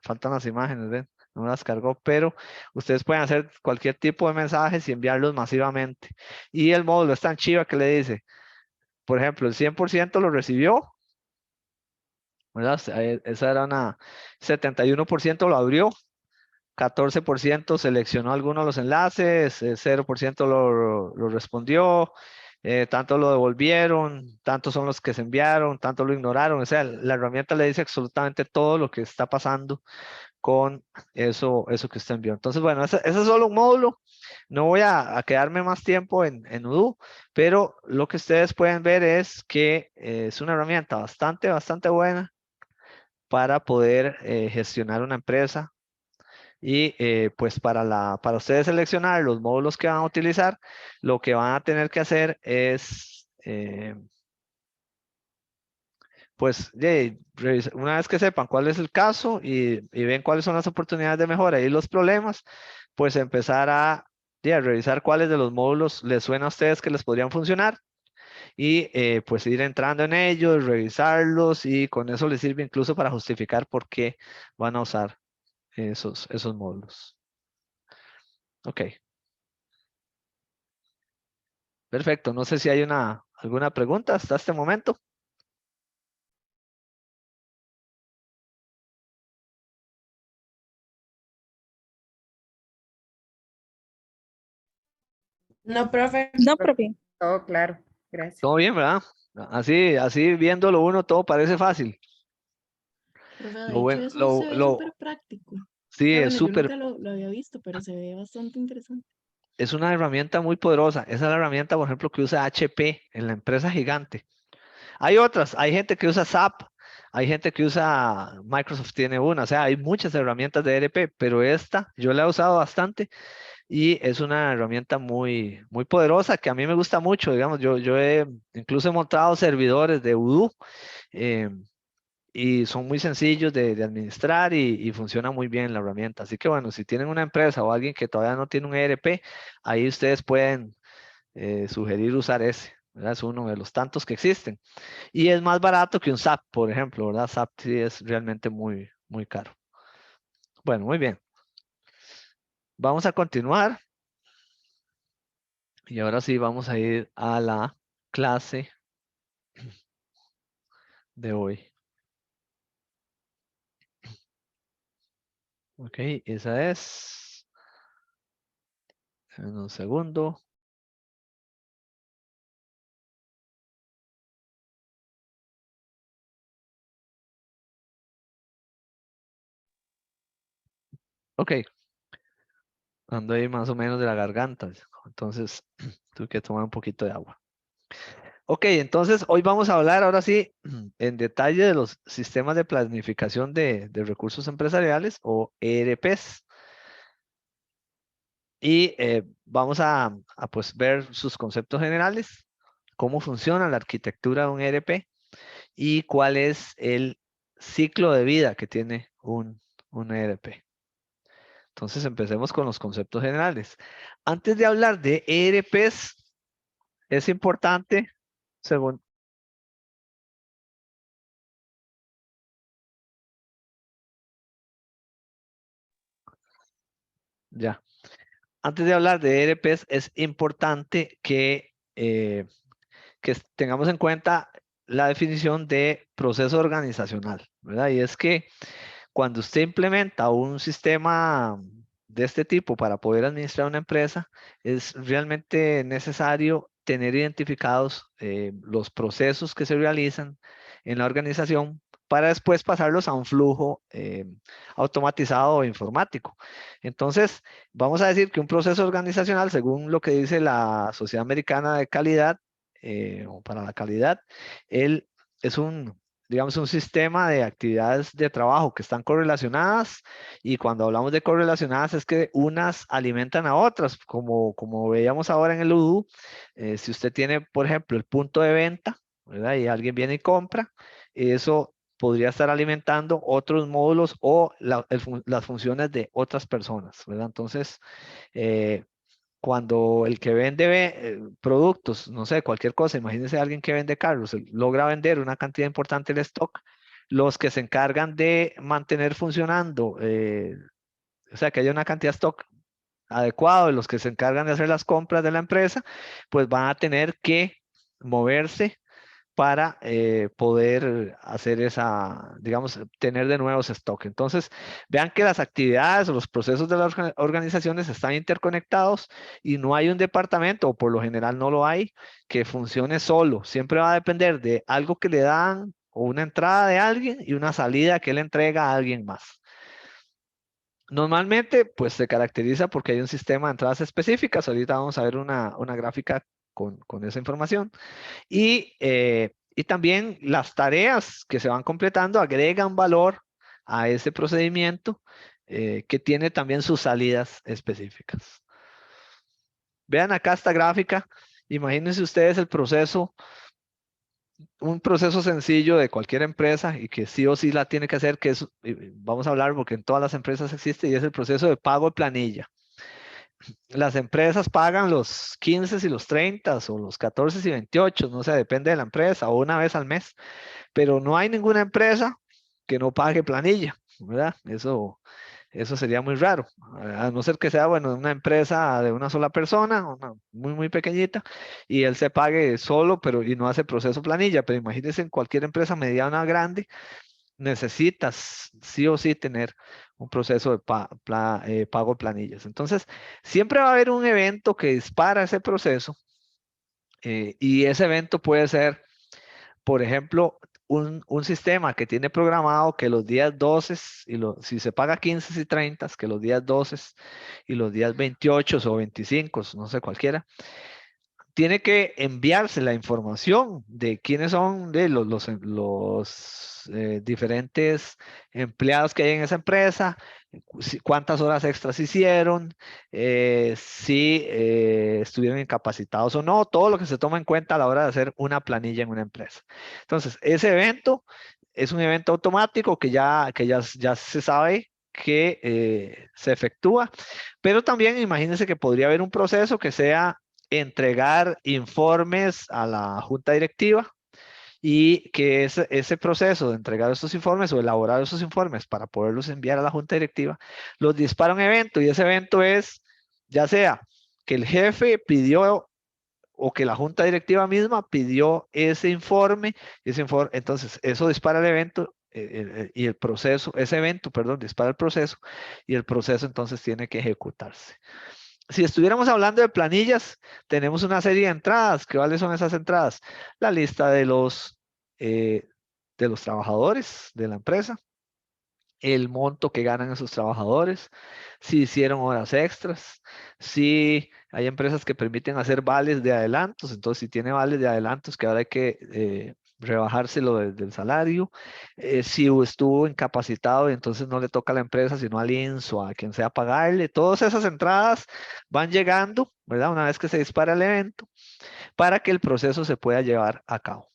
faltan las imágenes, ¿ven? No las cargó, pero ustedes pueden hacer cualquier tipo de mensajes y enviarlos masivamente. Y el módulo es tan chiva que le dice, por ejemplo, el 100% lo recibió, ¿verdad? Esa era una 71% lo abrió, 14% seleccionó algunos de los enlaces, 0% lo respondió, tanto lo devolvieron, tantos son los que se enviaron, tanto lo ignoraron. O sea, la herramienta le dice absolutamente todo lo que está pasando con eso que usted envió. Entonces, bueno, ese es solo un módulo. No voy a quedarme más tiempo en Odoo, pero lo que ustedes pueden ver es que es una herramienta bastante buena para poder gestionar una empresa y pues para ustedes seleccionar los módulos que van a utilizar, lo que van a tener que hacer es pues una vez que sepan cuál es el caso y ven cuáles son las oportunidades de mejora y los problemas, pues empezar a revisar cuáles de los módulos les suena a ustedes que les podrían funcionar y pues ir entrando en ellos, revisarlos y con eso les sirve incluso para justificar por qué van a usar esos módulos. Ok, perfecto. No sé si hay alguna pregunta hasta este momento. No, profe. No, profe. Todo claro, gracias. Todo bien, ¿verdad? Así viéndolo uno, todo parece fácil. Profe, de Lo hecho, bueno, eso se ve súper práctico. O sí, sea, es bueno, yo súper, nunca lo había visto, pero se ve bastante interesante. es una herramienta muy poderosa. Esa es la herramienta, por ejemplo, que usa HP en la empresa gigante. Hay otras, hay gente que usa SAP, hay gente que usa, Microsoft tiene una, o sea, hay muchas herramientas de ERP, pero esta yo la he usado bastante y es una herramienta muy poderosa que a mí me gusta mucho, digamos, yo incluso he montado servidores de Odoo eh, y son muy sencillos de administrar y funciona muy bien la herramienta. Así que bueno, si tienen una empresa o alguien que todavía no tiene un ERP, ahí ustedes pueden sugerir usar ese, ¿verdad? Es uno de los tantos que existen. Y es más barato que un SAP, por ejemplo, ¿verdad? SAP sí es realmente muy caro. Bueno, muy bien. Vamos a continuar. Y ahora sí vamos a ir a la clase de hoy. Ok, esa es. En un segundo. Ok, ando ahí más o menos de la garganta. Entonces, tuve que tomar un poquito de agua. Ok, entonces hoy vamos a hablar ahora sí en detalle de los sistemas de planificación de recursos empresariales o ERPs. Y vamos a pues ver sus conceptos generales, cómo funciona la arquitectura de un ERP y cuál es el ciclo de vida que tiene un ERP. Entonces empecemos con los conceptos generales. Antes de hablar de ERPs, es importante, según... Ya. Antes de hablar de ERPs, es importante que tengamos en cuenta la definición de proceso organizacional, ¿verdad? Y es que cuando usted implementa un sistema de este tipo para poder administrar una empresa, es realmente necesario tener identificados los procesos que se realizan en la organización para después pasarlos a un flujo automatizado o informático. Entonces, vamos a decir que un proceso organizacional, según lo que dice la Sociedad Americana de Calidad, o para la calidad, él es un, digamos, un sistema de actividades de trabajo que están correlacionadas, y cuando hablamos de correlacionadas es que unas alimentan a otras, como veíamos ahora en el UDU. Si usted tiene, por ejemplo, el punto de venta, ¿verdad? Y alguien viene y compra, eso podría estar alimentando otros módulos o las funciones de otras personas, ¿verdad? Entonces, eh, cuando el que vende productos, no sé, cualquier cosa, imagínense alguien que vende carros, logra vender una cantidad importante de stock, los que se encargan de mantener funcionando, o sea, que haya una cantidad de stock adecuado, y los que se encargan de hacer las compras de la empresa, pues van a tener que moverse para poder hacer esa, digamos, tener de nuevo ese stock. Entonces, vean que las actividades o los procesos de las organizaciones están interconectados, y no hay un departamento, o por lo general no lo hay, que funcione solo. Siempre va a depender de algo que le dan, o una entrada de alguien y una salida que él entrega a alguien más. Normalmente, pues se caracteriza porque hay un sistema de entradas específicas. Ahorita vamos a ver una gráfica con esa información. Y también las tareas que se van completando agregan valor a ese procedimiento, que tiene también sus salidas específicas. Vean acá esta gráfica. Imagínense ustedes el proceso, un proceso sencillo de cualquier empresa y que sí o sí la tiene que hacer, que es, vamos a hablar porque en todas las empresas existe, y es el proceso de pago de planilla. Las empresas pagan los 15 y los 30 o los 14 y 28, no sé, depende de la empresa, o una vez al mes. Pero no hay ninguna empresa que no pague planilla, ¿verdad? Eso sería muy raro, a no ser que sea, bueno, una empresa de una sola persona, una muy, muy pequeñita, y él se pague solo, pero y no hace proceso planilla. Pero imagínense, en cualquier empresa mediana o grande, necesitas sí o sí tener un proceso de pago de planillas. Entonces, siempre va a haber un evento que dispara ese proceso, y ese evento puede ser, por ejemplo, un sistema que tiene programado que los días 12, si se paga 15 y 30, que los días 12 y los días 28 o 25, no sé, cualquiera, tiene que enviarse la información de quiénes son de los diferentes empleados que hay en esa empresa, cuántas horas extras hicieron, si estuvieron incapacitados o no, todo lo que se toma en cuenta a la hora de hacer una planilla en una empresa. Entonces, ese evento es un evento automático que ya se sabe que se efectúa, pero también imagínense que podría haber un proceso que sea entregar informes a la junta directiva, y que ese proceso de entregar estos informes o elaborar esos informes para poderlos enviar a la junta directiva, los dispara un evento, y ese evento es ya sea que el jefe pidió o que la junta directiva misma pidió entonces eso dispara el evento, y el proceso, ese evento, perdón, dispara el proceso, y el proceso entonces tiene que ejecutarse. Si estuviéramos hablando de planillas, tenemos una serie de entradas. ¿Cuáles son esas entradas? La lista eh, de los trabajadores de la empresa, el monto que ganan esos trabajadores, si hicieron horas extras, si hay empresas que permiten hacer vales de adelantos. Entonces, si tiene vales de adelantos, que ahora hay que rebajárselo del salario, si estuvo incapacitado y entonces no le toca a la empresa, sino al INSS o a quien sea pagarle. Todas esas entradas van llegando, ¿verdad? Una vez que se dispara el evento, para que el proceso se pueda llevar a cabo.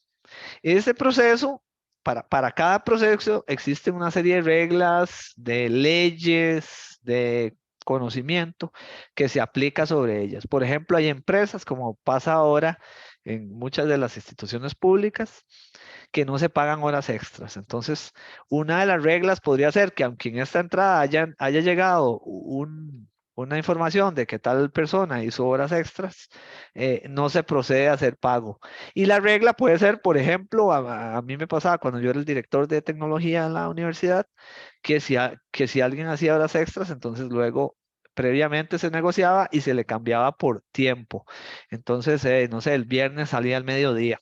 Ese proceso, para cada proceso existe una serie de reglas, de leyes, de conocimiento que se aplica sobre ellas. Por ejemplo, hay empresas, como pasa ahora en muchas de las instituciones públicas, que no se pagan horas extras. Entonces, una de las reglas podría ser que, aunque en esta entrada haya llegado una información de que tal persona hizo horas extras, no se procede a hacer pago. Y la regla puede ser, por ejemplo, a mí me pasaba cuando yo era el director de tecnología en la universidad, que si alguien hacía horas extras, entonces luego previamente se negociaba y se le cambiaba por tiempo. Entonces, no sé, el viernes salía al mediodía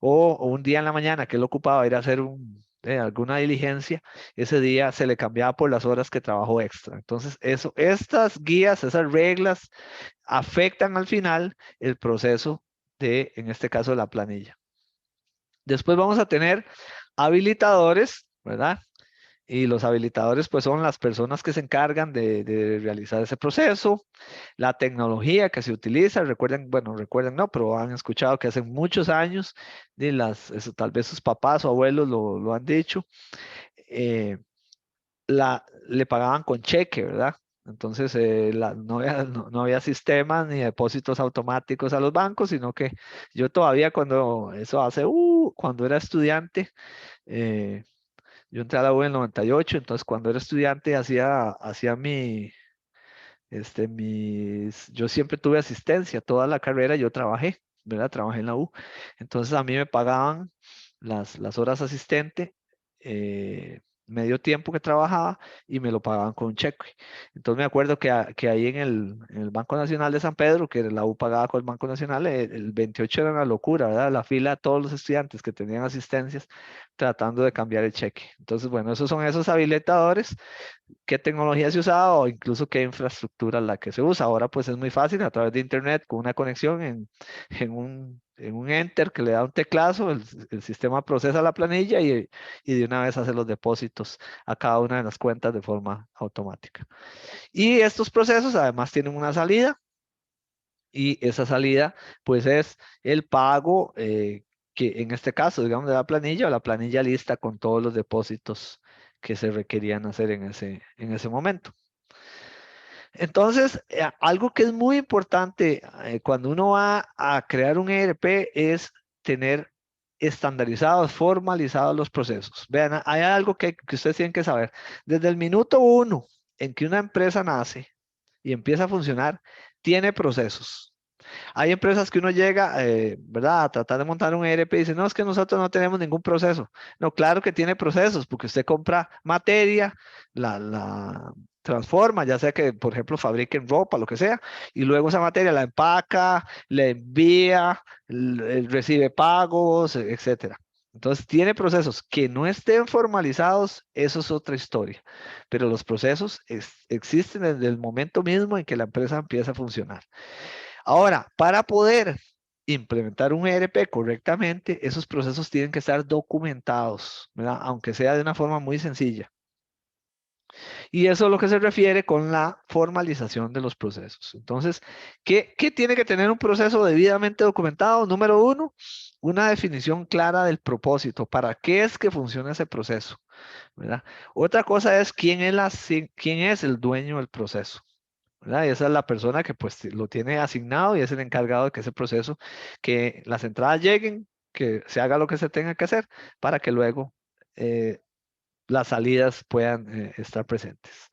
o un día en la mañana que él ocupaba ir a hacer alguna diligencia, ese día se le cambiaba por las horas que trabajó extra. Entonces, estas guías, esas reglas afectan al final el proceso de, en este caso, la planilla. Después vamos a tener habilitadores, ¿verdad? Y los habilitadores, pues, son las personas que se encargan de realizar ese proceso, la tecnología que se utiliza. Recuerden, bueno, recuerden, no, pero han escuchado que hace muchos años, eso, tal vez sus papás o abuelos lo han dicho, eh, le pagaban con cheque, ¿verdad? Entonces, no había sistemas ni depósitos automáticos a los bancos, sino que yo todavía cuando era estudiante, eh, yo entré a la U en el 98, entonces cuando era estudiante hacía yo siempre tuve asistencia, toda la carrera yo trabajé, ¿verdad? Trabajé en la U. Entonces a mí me pagaban las horas asistente, medio tiempo que trabajaba y me lo pagaban con un cheque. Entonces me acuerdo que ahí en el Banco Nacional de San Pedro, que la U pagaba con el Banco Nacional, el 28 era una locura, ¿verdad? La fila de todos los estudiantes que tenían asistencias tratando de cambiar el cheque. Entonces, bueno, esos son esos habilitadores, qué tecnología se usaba o incluso qué infraestructura la que se usa. Ahora pues es muy fácil a través de internet con una conexión en un enter que le da un teclazo, el sistema procesa la planilla y de una vez hace los depósitos a cada una de las cuentas de forma automática. Y estos procesos además tienen una salida y esa salida pues es el pago, que en este caso, digamos, de la planilla o la planilla lista con todos los depósitos que se requerían hacer en ese momento. Entonces, algo que es muy importante cuando uno va a crear un ERP es tener estandarizados, formalizados los procesos. Vean, hay algo que ustedes tienen que saber. Desde el minuto 1 en que una empresa nace y empieza a funcionar, tiene procesos. Hay empresas que uno llega, ¿verdad? A tratar de montar un ERP y dice, no, es que nosotros no tenemos ningún proceso. No, claro que tiene procesos, porque usted compra materia, la transforma, ya sea que, por ejemplo, fabriquen ropa, lo que sea, y luego esa materia la empaca, le envía, recibe pagos, etcétera. Entonces, tiene procesos que no estén formalizados, eso es otra historia. Pero los procesos existen desde el momento mismo en que la empresa empieza a funcionar. Ahora, para poder implementar un ERP correctamente, esos procesos tienen que estar documentados, ¿verdad? Aunque sea de una forma muy sencilla. Y eso es lo que se refiere con la formalización de los procesos. Entonces, ¿qué tiene que tener un proceso debidamente documentado? Número uno, una definición clara del propósito. ¿Para qué es que funciona ese proceso? ¿Verdad? Otra cosa es quién es el dueño del proceso. ¿Verdad? Y esa es la persona que pues lo tiene asignado y es el encargado de que ese proceso, que las entradas lleguen, que se haga lo que se tenga que hacer para que luego las salidas puedan estar presentes.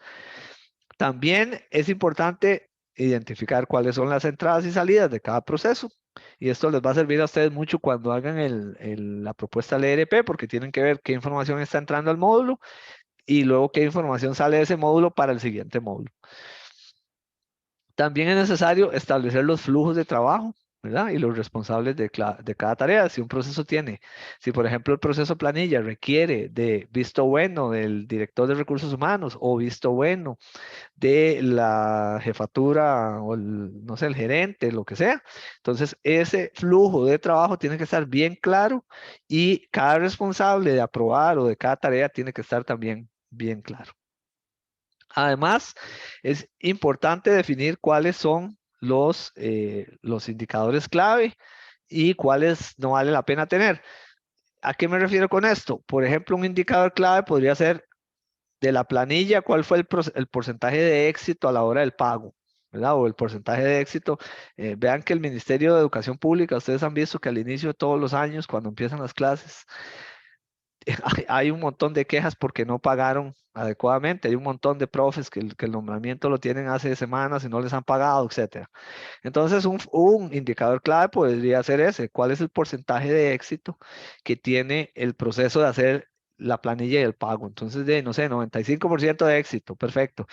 También es importante identificar cuáles son las entradas y salidas de cada proceso. Y esto les va a servir a ustedes mucho cuando hagan la propuesta del ERP, porque tienen que ver qué información está entrando al módulo y luego qué información sale de ese módulo para el siguiente módulo. También es necesario establecer los flujos de trabajo, ¿verdad? Y los responsables de cada tarea. Si por ejemplo el proceso planilla requiere de visto bueno del director de recursos humanos o visto bueno de la jefatura o no sé, el gerente, lo que sea. Entonces, ese flujo de trabajo tiene que estar bien claro y cada responsable de aprobar o de cada tarea tiene que estar también bien claro. Además, es importante definir cuáles son los indicadores clave y cuáles no vale la pena tener. ¿A qué me refiero con esto? Por ejemplo, un indicador clave podría ser de la planilla, cuál fue el porcentaje de éxito a la hora del pago, ¿verdad? O el porcentaje de éxito. Vean que el Ministerio de Educación Pública, ustedes han visto que al inicio de todos los años, cuando empiezan las clases, hay un montón de quejas porque no pagaron adecuadamente. Hay un montón de profes que el nombramiento lo tienen hace semanas y no les han pagado, etcétera. Entonces, un indicador clave podría ser ese. ¿Cuál es el porcentaje de éxito que tiene el proceso de hacer la planilla y el pago? Entonces, no sé, 95% de éxito, perfecto.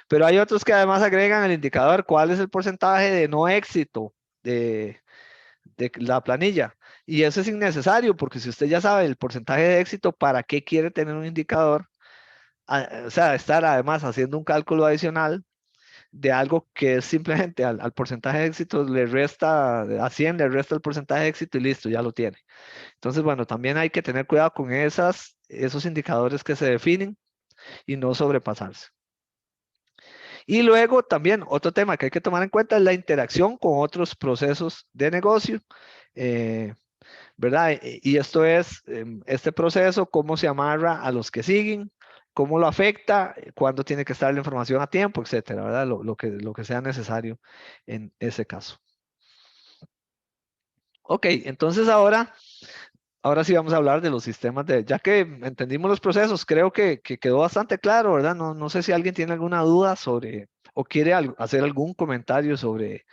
Pero hay otros que además agregan el indicador, ¿cuál es el porcentaje de no éxito de la planilla? Y eso es innecesario, porque si usted ya sabe el porcentaje de éxito, ¿para qué quiere tener un indicador? O sea, estar además haciendo un cálculo adicional de algo que es simplemente al porcentaje de éxito le resta, a 100 le resta el porcentaje de éxito y listo, ya lo tiene. Entonces, bueno, también hay que tener cuidado con esos indicadores que se definen y no sobrepasarse. Y luego también otro tema que hay que tomar en cuenta es la interacción con otros procesos de negocio. eh, ¿Verdad? Y esto es, este proceso, cómo se amarra a los que siguen, cómo lo afecta, cuándo tiene que estar la información a tiempo, etcétera, ¿verdad? Lo que sea necesario en ese caso. Ok, entonces ahora sí vamos a hablar de los sistemas ya que entendimos los procesos, creo que quedó bastante claro, ¿verdad? No sé si alguien tiene alguna duda sobre o quiere hacer algún comentario sobre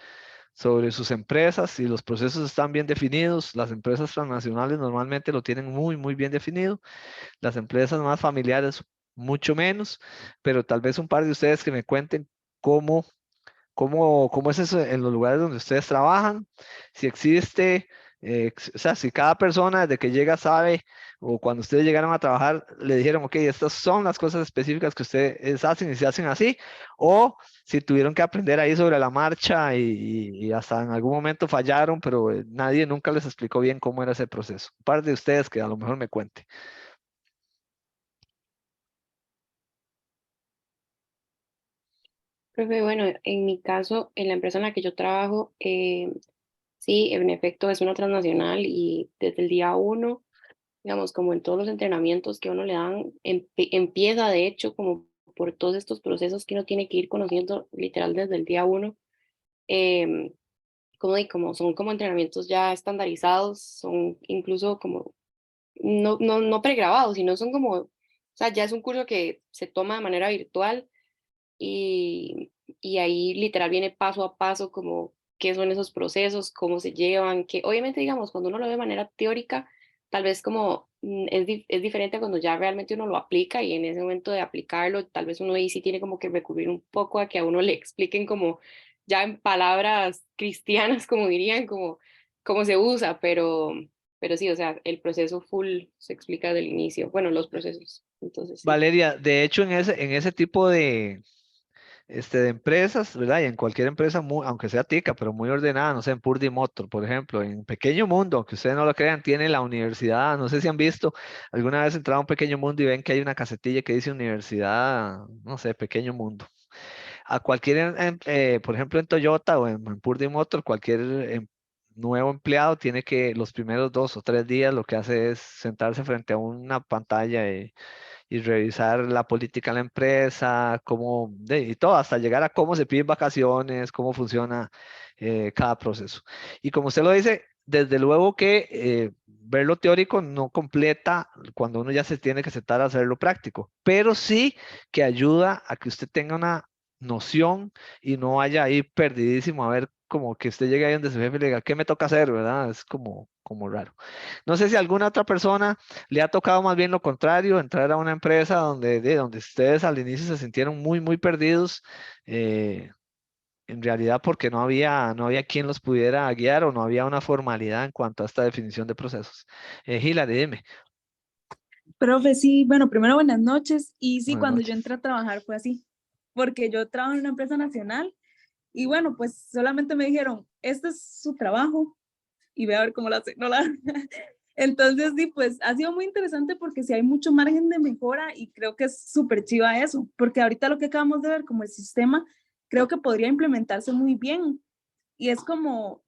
sus empresas, si los procesos están bien definidos. Las empresas transnacionales normalmente lo tienen muy bien definido. Las empresas más familiares mucho menos, pero tal vez un par de ustedes que me cuenten cómo, cómo es eso en los lugares donde ustedes trabajan, si existe, o sea, si cada persona desde que llega sabe, o cuando ustedes llegaron a trabajar le dijeron, ok, estas son las cosas específicas que ustedes hacen y se hacen así, o si tuvieron que aprender ahí sobre la marcha y hasta en algún momento fallaron, pero nadie nunca les explicó bien cómo era ese proceso. Un par de ustedes que a lo mejor me cuente. Profe, bueno, en mi caso, en la empresa en la que yo trabajo, sí, en efecto es una transnacional y desde el día uno, digamos, como en todos los entrenamientos que uno le dan, empieza de hecho como por todos estos procesos que uno tiene que ir conociendo literal desde el día uno. em, como son como entrenamientos ya estandarizados, son incluso como no pregrabados, sino son como, o sea, ya es un curso que se toma de manera virtual y, y ahí literal viene paso a paso como qué son esos procesos, cómo se llevan, que obviamente digamos cuando uno lo ve de manera teórica, tal vez como es diferente a cuando ya realmente uno lo aplica y en ese momento de aplicarlo, tal vez uno ahí sí tiene como que recurrir un poco a que a uno le expliquen como ya en palabras cristianas, como dirían, como cómo se usa, pero sí, o sea, el proceso full se explica del inicio, bueno, los procesos, entonces sí. Valeria, de hecho, en ese tipo de empresas, ¿verdad? Y en cualquier empresa, aunque sea tica, pero muy ordenada, no sé, en Purdy Motor, por ejemplo, en Pequeño Mundo, aunque ustedes no lo crean, tiene la universidad, no sé si han visto, alguna vez entrado a un Pequeño Mundo y ven que hay una casetilla que dice universidad, no sé, Pequeño Mundo. A cualquier, por ejemplo, en Toyota o en Purdy Motor, cualquier nuevo empleado tiene que los primeros 2 o 3 días lo que hace es sentarse frente a una pantalla y revisar la política de la empresa, y todo, hasta llegar a cómo se piden vacaciones, cómo funciona cada proceso. Y como usted lo dice, desde luego que ver lo teórico no completa cuando uno ya se tiene que sentar a hacer lo práctico, pero sí que ayuda a que usted tenga una noción y no vaya ahí perdidísimo a ver como que usted llegue ahí donde su jefe y le diga, ¿qué me toca hacer? ¿Verdad? Es como raro. No sé si alguna otra persona le ha tocado más bien lo contrario, entrar a una empresa donde ustedes al inicio se sintieron muy perdidos, eh, en realidad porque no había quien los pudiera guiar o no había una formalidad en cuanto a esta definición de procesos. Hilary, dime. Profe, sí, bueno, primero buenas noches. Y sí, Buenas cuando yo noches. entré a trabajar fue así, porque yo trabajo en una empresa nacional y bueno, pues solamente me dijeron, este es su trabajo y ve a ver cómo lo hace. No la... Entonces, sí, pues ha sido muy interesante porque sí hay mucho margen de mejora y creo que es súper chiva eso, porque ahorita lo que acabamos de ver como el sistema, creo que podría implementarse muy bien. Y es como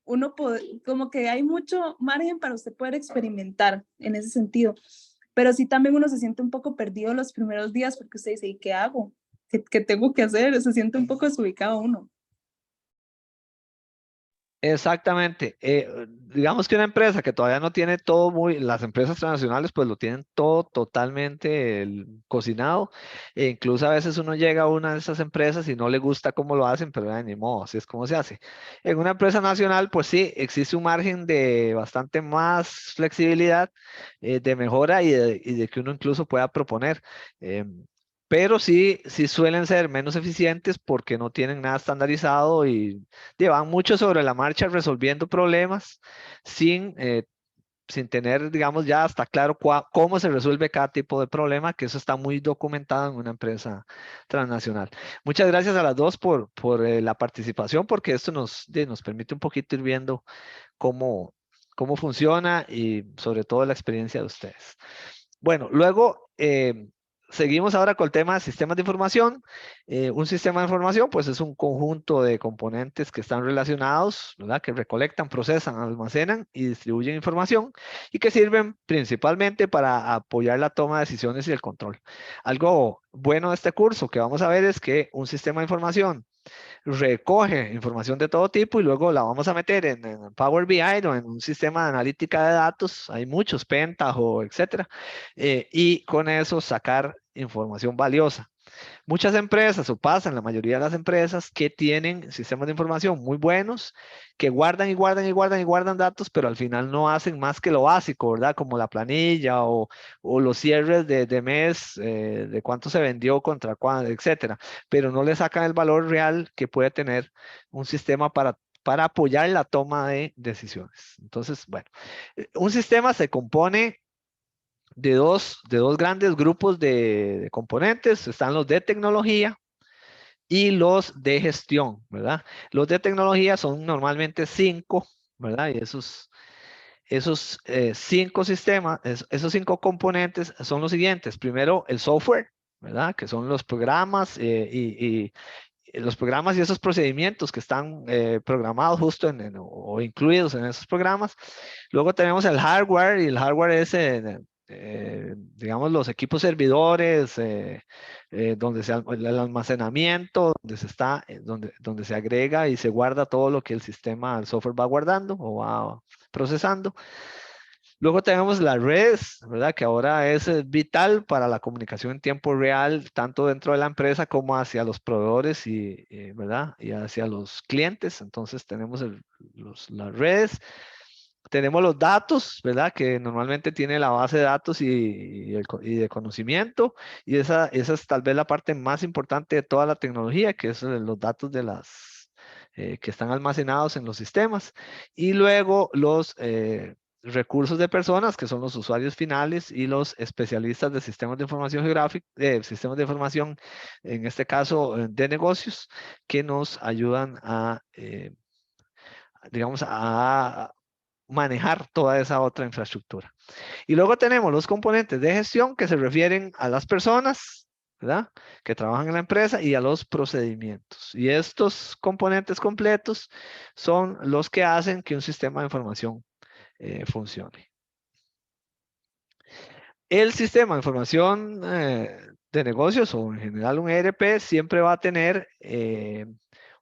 como que hay mucho margen para usted poder experimentar en ese sentido. Pero sí también uno se siente un poco perdido los primeros días porque usted dice, ¿y qué hago? ¿Qué tengo que hacer? Se siente un poco desubicado uno. Exactamente. Digamos que una empresa que todavía no tiene todo las empresas transnacionales pues lo tienen todo totalmente cocinado. E incluso a veces uno llega a una de esas empresas y no le gusta cómo lo hacen, pero ni modo, así es como se hace. En una empresa nacional pues sí, existe un margen de bastante más flexibilidad, de mejora y de que uno incluso pueda proponer. Pero sí suelen ser menos eficientes porque no tienen nada estandarizado y llevan mucho sobre la marcha resolviendo problemas sin, sin tener, digamos, ya hasta claro cómo se resuelve cada tipo de problema, que eso está muy documentado en una empresa transnacional. Muchas gracias a las dos por la participación, porque esto nos permite un poquito ir viendo cómo, cómo funciona y sobre todo la experiencia de ustedes. Bueno, luego seguimos ahora con el tema de sistemas de información. Un sistema de información, pues es un conjunto de componentes que están relacionados, ¿verdad? Que recolectan, procesan, almacenan y distribuyen información y que sirven principalmente para apoyar la toma de decisiones y el control. Algo bueno de este curso que vamos a ver es que un sistema de información recoge información de todo tipo y luego la vamos a meter en Power BI o en un sistema de analítica de datos. Hay muchos, Pentaho, etcétera. Y con eso sacar información valiosa. Muchas empresas, o pasan la mayoría de las empresas, que tienen sistemas de información muy buenos, que guardan y guardan y guardan y guardan datos, pero al final no hacen más que lo básico, ¿verdad? Como la planilla o los cierres de mes, de cuánto se vendió contra cuándo, etcétera. Pero no le sacan el valor real que puede tener un sistema para apoyar la toma de decisiones. Entonces, bueno, un sistema se compone de dos grandes grupos de componentes. Están los de tecnología y los de gestión, ¿verdad? Los de tecnología son normalmente 5, ¿verdad? Y esos 5 sistemas, esos 5 componentes son los siguientes. Primero, el software, ¿verdad? Que son los programas y los programas y esos procedimientos que están programados justo o incluidos en esos programas. Luego tenemos el hardware y el hardware es, digamos, los equipos servidores, donde el almacenamiento, donde se agrega y se guarda todo lo que el sistema, el software va guardando o va procesando. Luego tenemos las redes, ¿verdad? Que ahora es vital para la comunicación en tiempo real, tanto dentro de la empresa como hacia los proveedores ¿verdad? Y hacia los clientes. Entonces tenemos las redes. Tenemos los datos, ¿verdad? Que normalmente tiene la base de datos y de conocimiento. Y esa es tal vez la parte más importante de toda la tecnología, que es los datos que están almacenados en los sistemas. Y luego los recursos de personas, que son los usuarios finales y los especialistas de sistemas de información geográfica, sistemas de información, en este caso de negocios, que nos ayudan digamos, a manejar toda esa otra infraestructura. Y luego tenemos los componentes de gestión que se refieren a las personas, ¿verdad? Que trabajan en la empresa y a los procedimientos. Y estos componentes completos son los que hacen que un sistema de información funcione. El sistema de información de negocios o en general un ERP siempre va a tener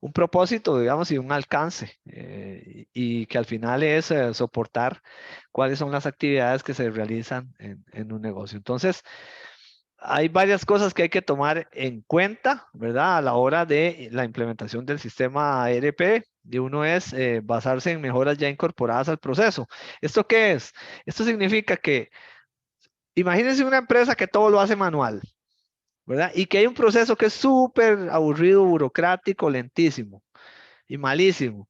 un propósito, digamos, y un alcance, y que al final es soportar cuáles son las actividades que se realizan en un negocio. Entonces, hay varias cosas que hay que tomar en cuenta, ¿verdad? A la hora de la implementación del sistema ERP. Y uno es basarse en mejoras ya incorporadas al proceso. ¿Esto qué es? Esto significa que imagínense una empresa que todo lo hace manual, ¿verdad? Y que hay un proceso que es súper aburrido, burocrático, lentísimo y malísimo.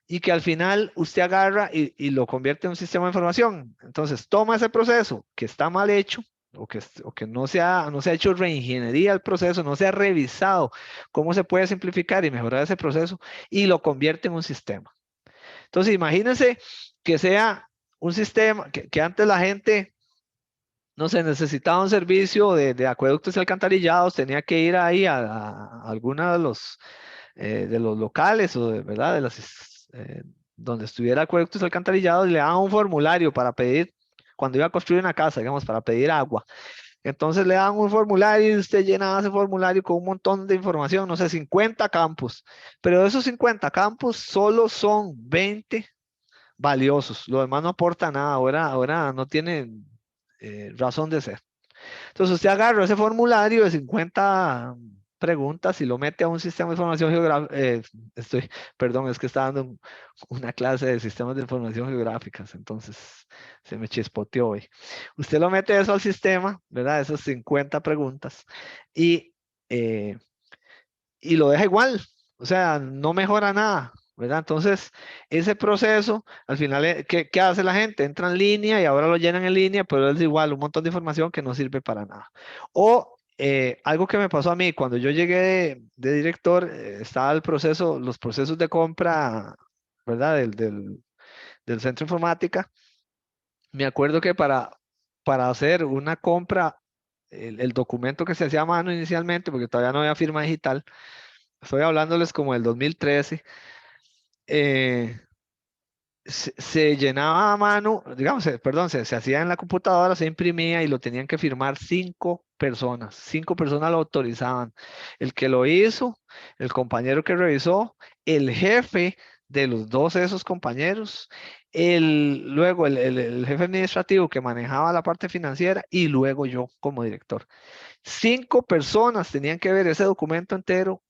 Y que al final usted agarra y lo convierte en un sistema de información. Entonces, toma ese proceso que está mal hecho o que no se ha hecho reingeniería al proceso, no se ha revisado cómo se puede simplificar y mejorar ese proceso y lo convierte en un sistema. Entonces, imagínense que sea un sistema que antes la gente, no sé, necesitaba un servicio de acueductos y alcantarillados, tenía que ir ahí a alguno de los locales o ¿verdad? Donde estuviera acueductos y alcantarillados, y le daban un formulario para pedir, cuando iba a construir una casa, digamos, para pedir agua. Entonces le dan un formulario y usted llenaba ese formulario con un montón de información, no sé, 50 campos, pero de esos 50 campos solo son 20 valiosos, lo demás no aporta nada, ahora no tiene razón de ser. Entonces usted agarra ese formulario de 50 preguntas y lo mete a un sistema de información geográfica. Perdón, es que está dando una clase de sistemas de información geográficas, entonces se me chispoteó hoy. Usted lo mete eso al sistema, ¿verdad? Esas 50 preguntas y, eh, y lo deja igual, o sea, no mejora nada, ¿verdad? Entonces, ese proceso, al final, ¿qué hace la gente? Entra en línea y ahora lo llenan en línea, pero es igual un montón de información que no sirve para nada. O algo que me pasó a mí, cuando yo llegué de director, estaba el proceso, los procesos de compra, ¿verdad? Del centro de informática. Me acuerdo que para hacer una compra, el documento que se hacía a mano inicialmente, porque todavía no había firma digital, estoy hablándoles como del 2013, eh, se llenaba a mano, digamos, perdón, se hacía en la computadora, se imprimía y lo tenían que firmar 5 personas lo autorizaban. El que lo hizo, el compañero que revisó, el jefe de los dos de esos compañeros, luego el jefe administrativo que manejaba la parte financiera y luego yo como director. 5 personas tenían que ver ese documento entero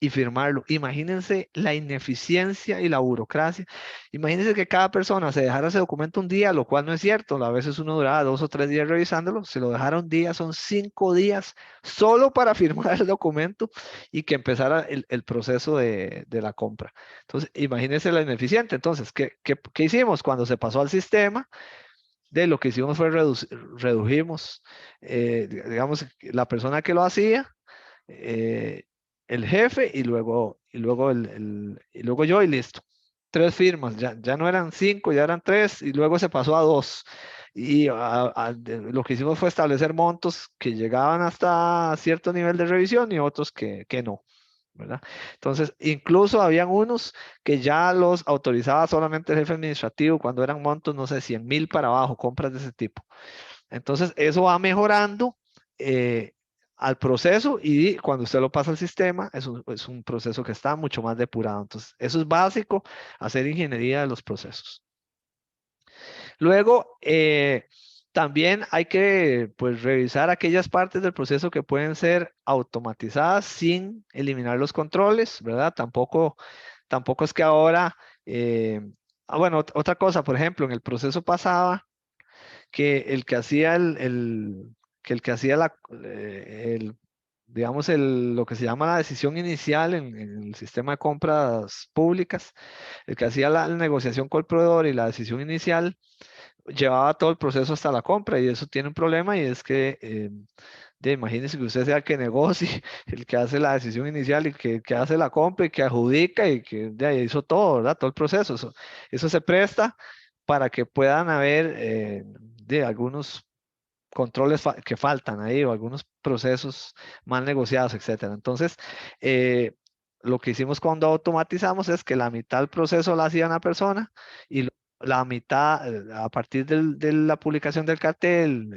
y firmarlo. Imagínense la ineficiencia y la burocracia. Imagínense que cada persona se dejara ese documento un día, lo cual no es cierto. A veces uno duraba 2 o 3 días revisándolo. Se lo dejara un día, son 5 días solo para firmar el documento y que empezara el proceso de la compra. Entonces, imagínense la ineficiente. Entonces, ¿qué hicimos? Cuando se pasó al sistema, de lo que hicimos fue redujimos, digamos, la persona que lo hacía, eh, el jefe y luego yo y listo. 3 firmas, ya no eran 5, ya eran 3 y luego se pasó a 2. Y lo que hicimos fue establecer montos que llegaban hasta cierto nivel de revisión y otros que no, ¿verdad? Entonces, incluso habían unos que ya los autorizaba solamente el jefe administrativo cuando eran montos, no sé, 100,000 para abajo, compras de ese tipo. Entonces, eso va mejorando al proceso y cuando usted lo pasa al sistema, es un proceso que está mucho más depurado. Entonces, eso es básico, hacer ingeniería de los procesos. Luego, también hay que pues, revisar aquellas partes del proceso que pueden ser automatizadas sin eliminar los controles, ¿verdad? Tampoco es que ahora, bueno, otra cosa, por ejemplo, en el proceso pasaba que el que hacía que el que hacía digamos, lo que se llama la decisión inicial en el sistema de compras públicas, el que hacía la negociación con el proveedor y la decisión inicial, llevaba todo el proceso hasta la compra y eso tiene un problema y es que imagínese que usted sea el que negocie, el que hace la decisión inicial y que hace la compra y que adjudica y que hizo todo, ¿verdad? Todo el proceso. Eso se presta para que puedan haber algunos controles que faltan ahí o algunos procesos mal negociados, etcétera. Entonces, lo que hicimos cuando automatizamos es que la mitad del proceso la hacía una persona y la mitad, a partir de la publicación del cartel,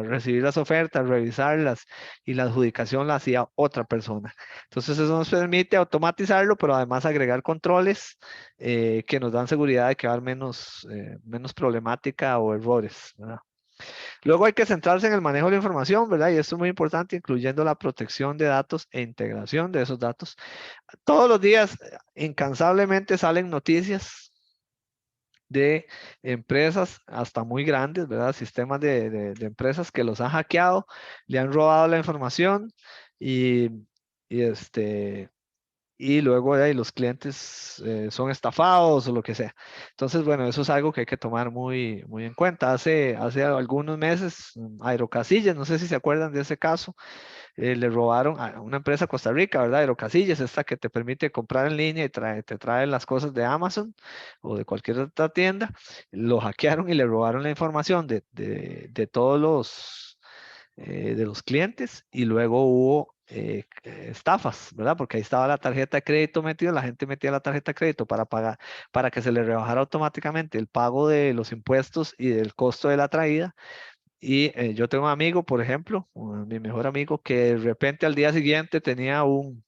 recibir las ofertas, revisarlas y la adjudicación la hacía otra persona. Entonces eso nos permite automatizarlo, pero además agregar controles que nos dan seguridad de que va a haber menos problemática o errores, ¿verdad? Luego hay que centrarse en el manejo de la información, ¿verdad? Y esto es muy importante, incluyendo la protección de datos e integración de esos datos. Todos los días, incansablemente, salen noticias de empresas hasta muy grandes, ¿verdad? Sistemas de empresas que los han hackeado, le han robado la información y, y luego de ahí los clientes son estafados o lo que sea. Entonces, bueno, eso es algo que hay que tomar muy, muy en cuenta. Hace algunos meses, Aerocasillas, no sé si se acuerdan de ese caso, le robaron a una empresa Costa Rica, ¿verdad? Aerocasillas, esta que te permite comprar en línea y te trae las cosas de Amazon o de cualquier otra tienda. Lo hackearon y le robaron la información de todos de los clientes y luego hubo estafas, ¿verdad? Porque ahí estaba la tarjeta de crédito metida, la gente metía la tarjeta de crédito para pagar, para que se le rebajara automáticamente el pago de los impuestos y del costo de la traída Y yo tengo un amigo, por ejemplo, mi mejor amigo, que de repente al día siguiente tenía un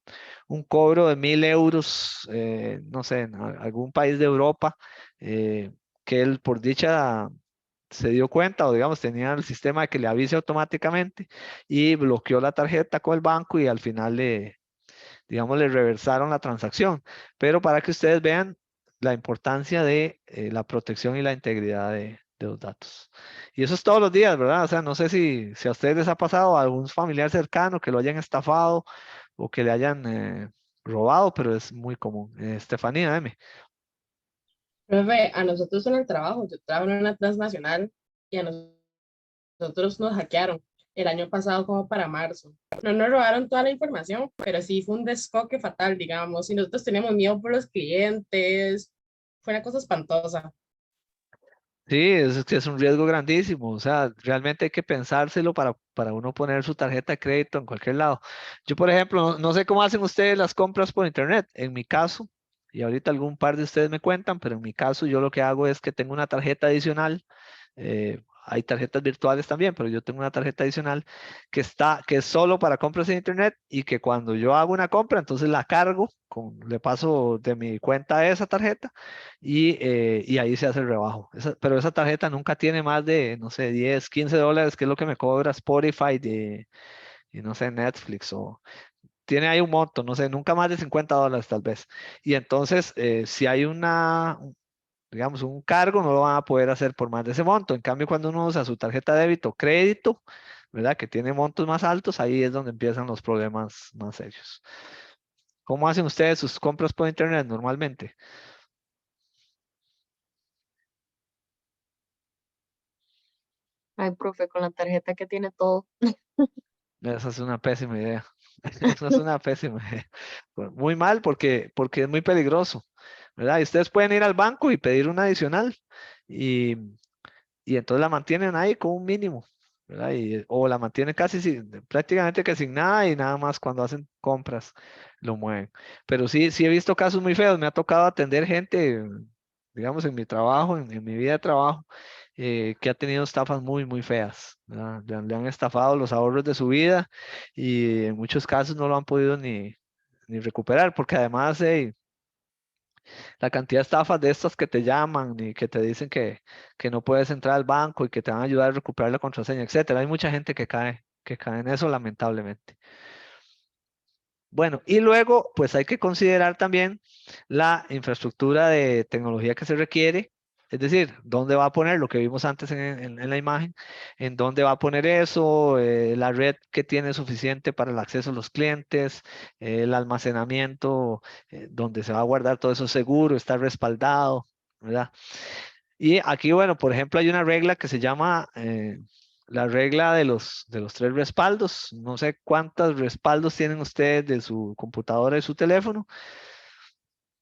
cobro de 1.000 euros, no sé, en algún país de Europa, que él por dicha se dio cuenta o digamos tenía el sistema de que le avise automáticamente y bloqueó la tarjeta con el banco y al final digamos, le reversaron la transacción. Pero para que ustedes vean la importancia de la protección y la integridad de los datos. Y eso es todos los días, ¿verdad? O sea, no sé si a ustedes les ha pasado a algún familiar cercano que lo hayan estafado o que le hayan robado, pero es muy común. Estefanía, dime. Profe, a nosotros en el trabajo, yo trabajo en una transnacional y a nosotros nos hackearon el año pasado como para marzo. No nos robaron toda la información, pero sí fue un desfoque fatal, digamos, y nosotros teníamos miedo por los clientes, fue una cosa espantosa. Sí, que es un riesgo grandísimo. O sea, realmente hay que pensárselo para uno poner su tarjeta de crédito en cualquier lado. Yo, por ejemplo, no sé cómo hacen ustedes las compras por internet. En mi caso, y ahorita algún par de ustedes me cuentan, pero en mi caso yo lo que hago es que tengo una tarjeta adicional. Hay tarjetas virtuales también, pero yo tengo una tarjeta adicional que es solo para compras en internet y que cuando yo hago una compra, entonces la cargo, le paso de mi cuenta a esa tarjeta y ahí se hace el rebajo. Pero esa tarjeta nunca tiene más de, no sé, 10, 15 dólares, que es lo que me cobra Spotify y no sé, Netflix o tiene ahí un monto, no sé, nunca más de 50 dólares tal vez. Y entonces, si hay digamos, un cargo, no lo van a poder hacer por más de ese monto. En cambio, cuando uno usa su tarjeta de débito o crédito, ¿verdad? Que tiene montos más altos, ahí es donde empiezan los problemas más serios. ¿Cómo hacen ustedes sus compras por internet normalmente? Ay, profe, con la tarjeta que tiene todo. Esa es una pésima idea. Esa es una pésima idea. Muy mal porque es muy peligroso, ¿verdad? Y ustedes pueden ir al banco y pedir una adicional y, y entonces la mantienen ahí con un mínimo, ¿verdad? O la mantienen casi prácticamente que sin nada y nada más cuando hacen compras lo mueven. Pero sí he visto casos muy feos. Me ha tocado atender gente, digamos, en mi trabajo, en mi vida de trabajo, que ha tenido estafas muy feas, ¿verdad? Le han estafado los ahorros de su vida y en muchos casos no lo han podido ni recuperar porque además la cantidad de estafas de estas que te llaman y que te dicen que no puedes entrar al banco y que te van a ayudar a recuperar la contraseña, etcétera. Hay mucha gente que cae en eso, lamentablemente. Bueno, y luego, pues hay que considerar también la infraestructura de tecnología que se requiere, es decir, dónde va a poner lo que vimos antes en la imagen, en dónde va a poner eso, la red que tiene suficiente para el acceso a los clientes, el almacenamiento, donde se va a guardar todo eso seguro, está respaldado, ¿verdad? Y aquí, bueno, por ejemplo, hay una regla que se llama la regla de los 3 respaldos. No sé cuántos respaldos tienen ustedes de su computadora y su teléfono,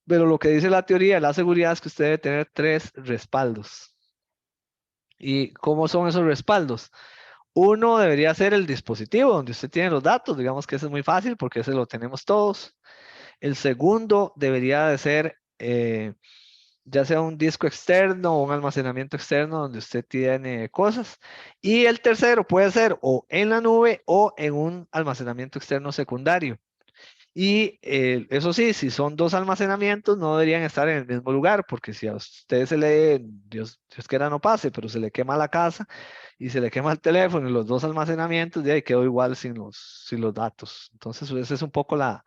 pero lo que dice la teoría de la seguridad es que usted debe tener 3 respaldos. ¿Y cómo son esos respaldos? Uno debería ser el dispositivo donde usted tiene los datos. Digamos que eso es muy fácil porque ese lo tenemos todos. El segundo debería de ser ya sea un disco externo o un almacenamiento externo donde usted tiene cosas. Y el tercero puede ser o en la nube o en un almacenamiento externo secundario. Y eso sí, si son 2 almacenamientos, no deberían estar en el mismo lugar, porque si a usted se le, Dios quiera no pase, pero se le quema la casa y se le quema el teléfono y los 2 almacenamientos, de ahí quedó igual sin los datos. Entonces, esa es un poco la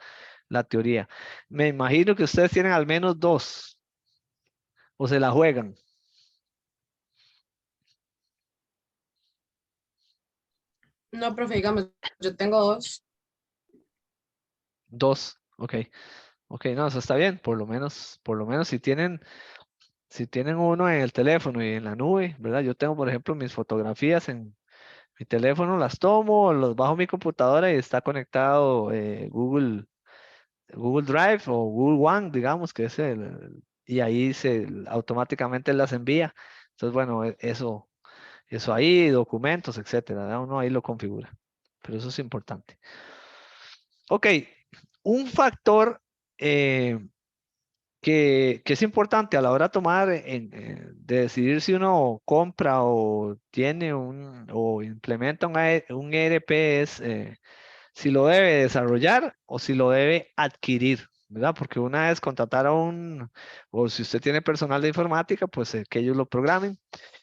teoría. Me imagino que ustedes tienen al menos 2 o se la juegan. No, profe, digamos, yo tengo dos. 2, ok. Ok, no, eso está bien. Por lo menos si tienen uno en el teléfono y en la nube, ¿verdad? Yo tengo, por ejemplo, mis fotografías en mi teléfono, las tomo, los bajo a mi computadora y está conectado Google Drive o Google One, digamos, que es y ahí automáticamente las envía. Entonces, bueno, eso ahí, documentos, etcétera, ¿verdad? Uno ahí lo configura. Pero eso es importante. Ok, un factor que es importante a la hora de tomar, de decidir si uno compra o tiene o implementa un ERP es si lo debe desarrollar o si lo debe adquirir, ¿verdad? Porque una es contratar o si usted tiene personal de informática, pues que ellos lo programen.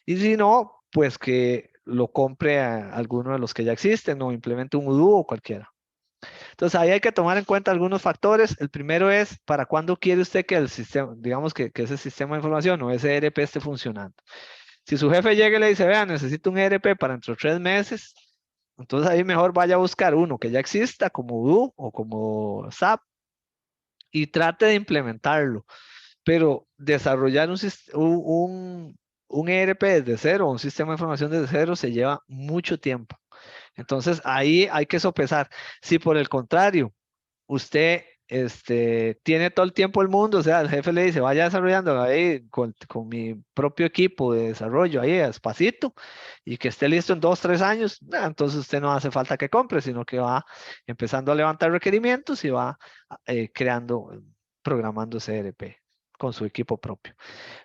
Y si no, pues que lo compre a alguno de los que ya existen o implemente un Odoo o cualquiera. Entonces ahí hay que tomar en cuenta algunos factores. El primero es para cuándo quiere usted que el sistema, digamos que ese sistema de información o ese ERP esté funcionando. Si su jefe llega y le dice, vea, necesito un ERP para dentro de 3 meses, entonces ahí mejor vaya a buscar uno que ya exista como Odoo o como SAP y trate de implementarlo. Pero desarrollar un ERP desde cero, un sistema de información desde cero, se lleva mucho tiempo. Entonces ahí hay que sopesar. Si por el contrario, usted tiene todo el tiempo del mundo, o sea, el jefe le dice, vaya desarrollando ahí con mi propio equipo de desarrollo ahí despacito y que esté listo en 2, 3 años, entonces usted no hace falta que compre, sino que va empezando a levantar requerimientos y va programando ese ERP con su equipo propio.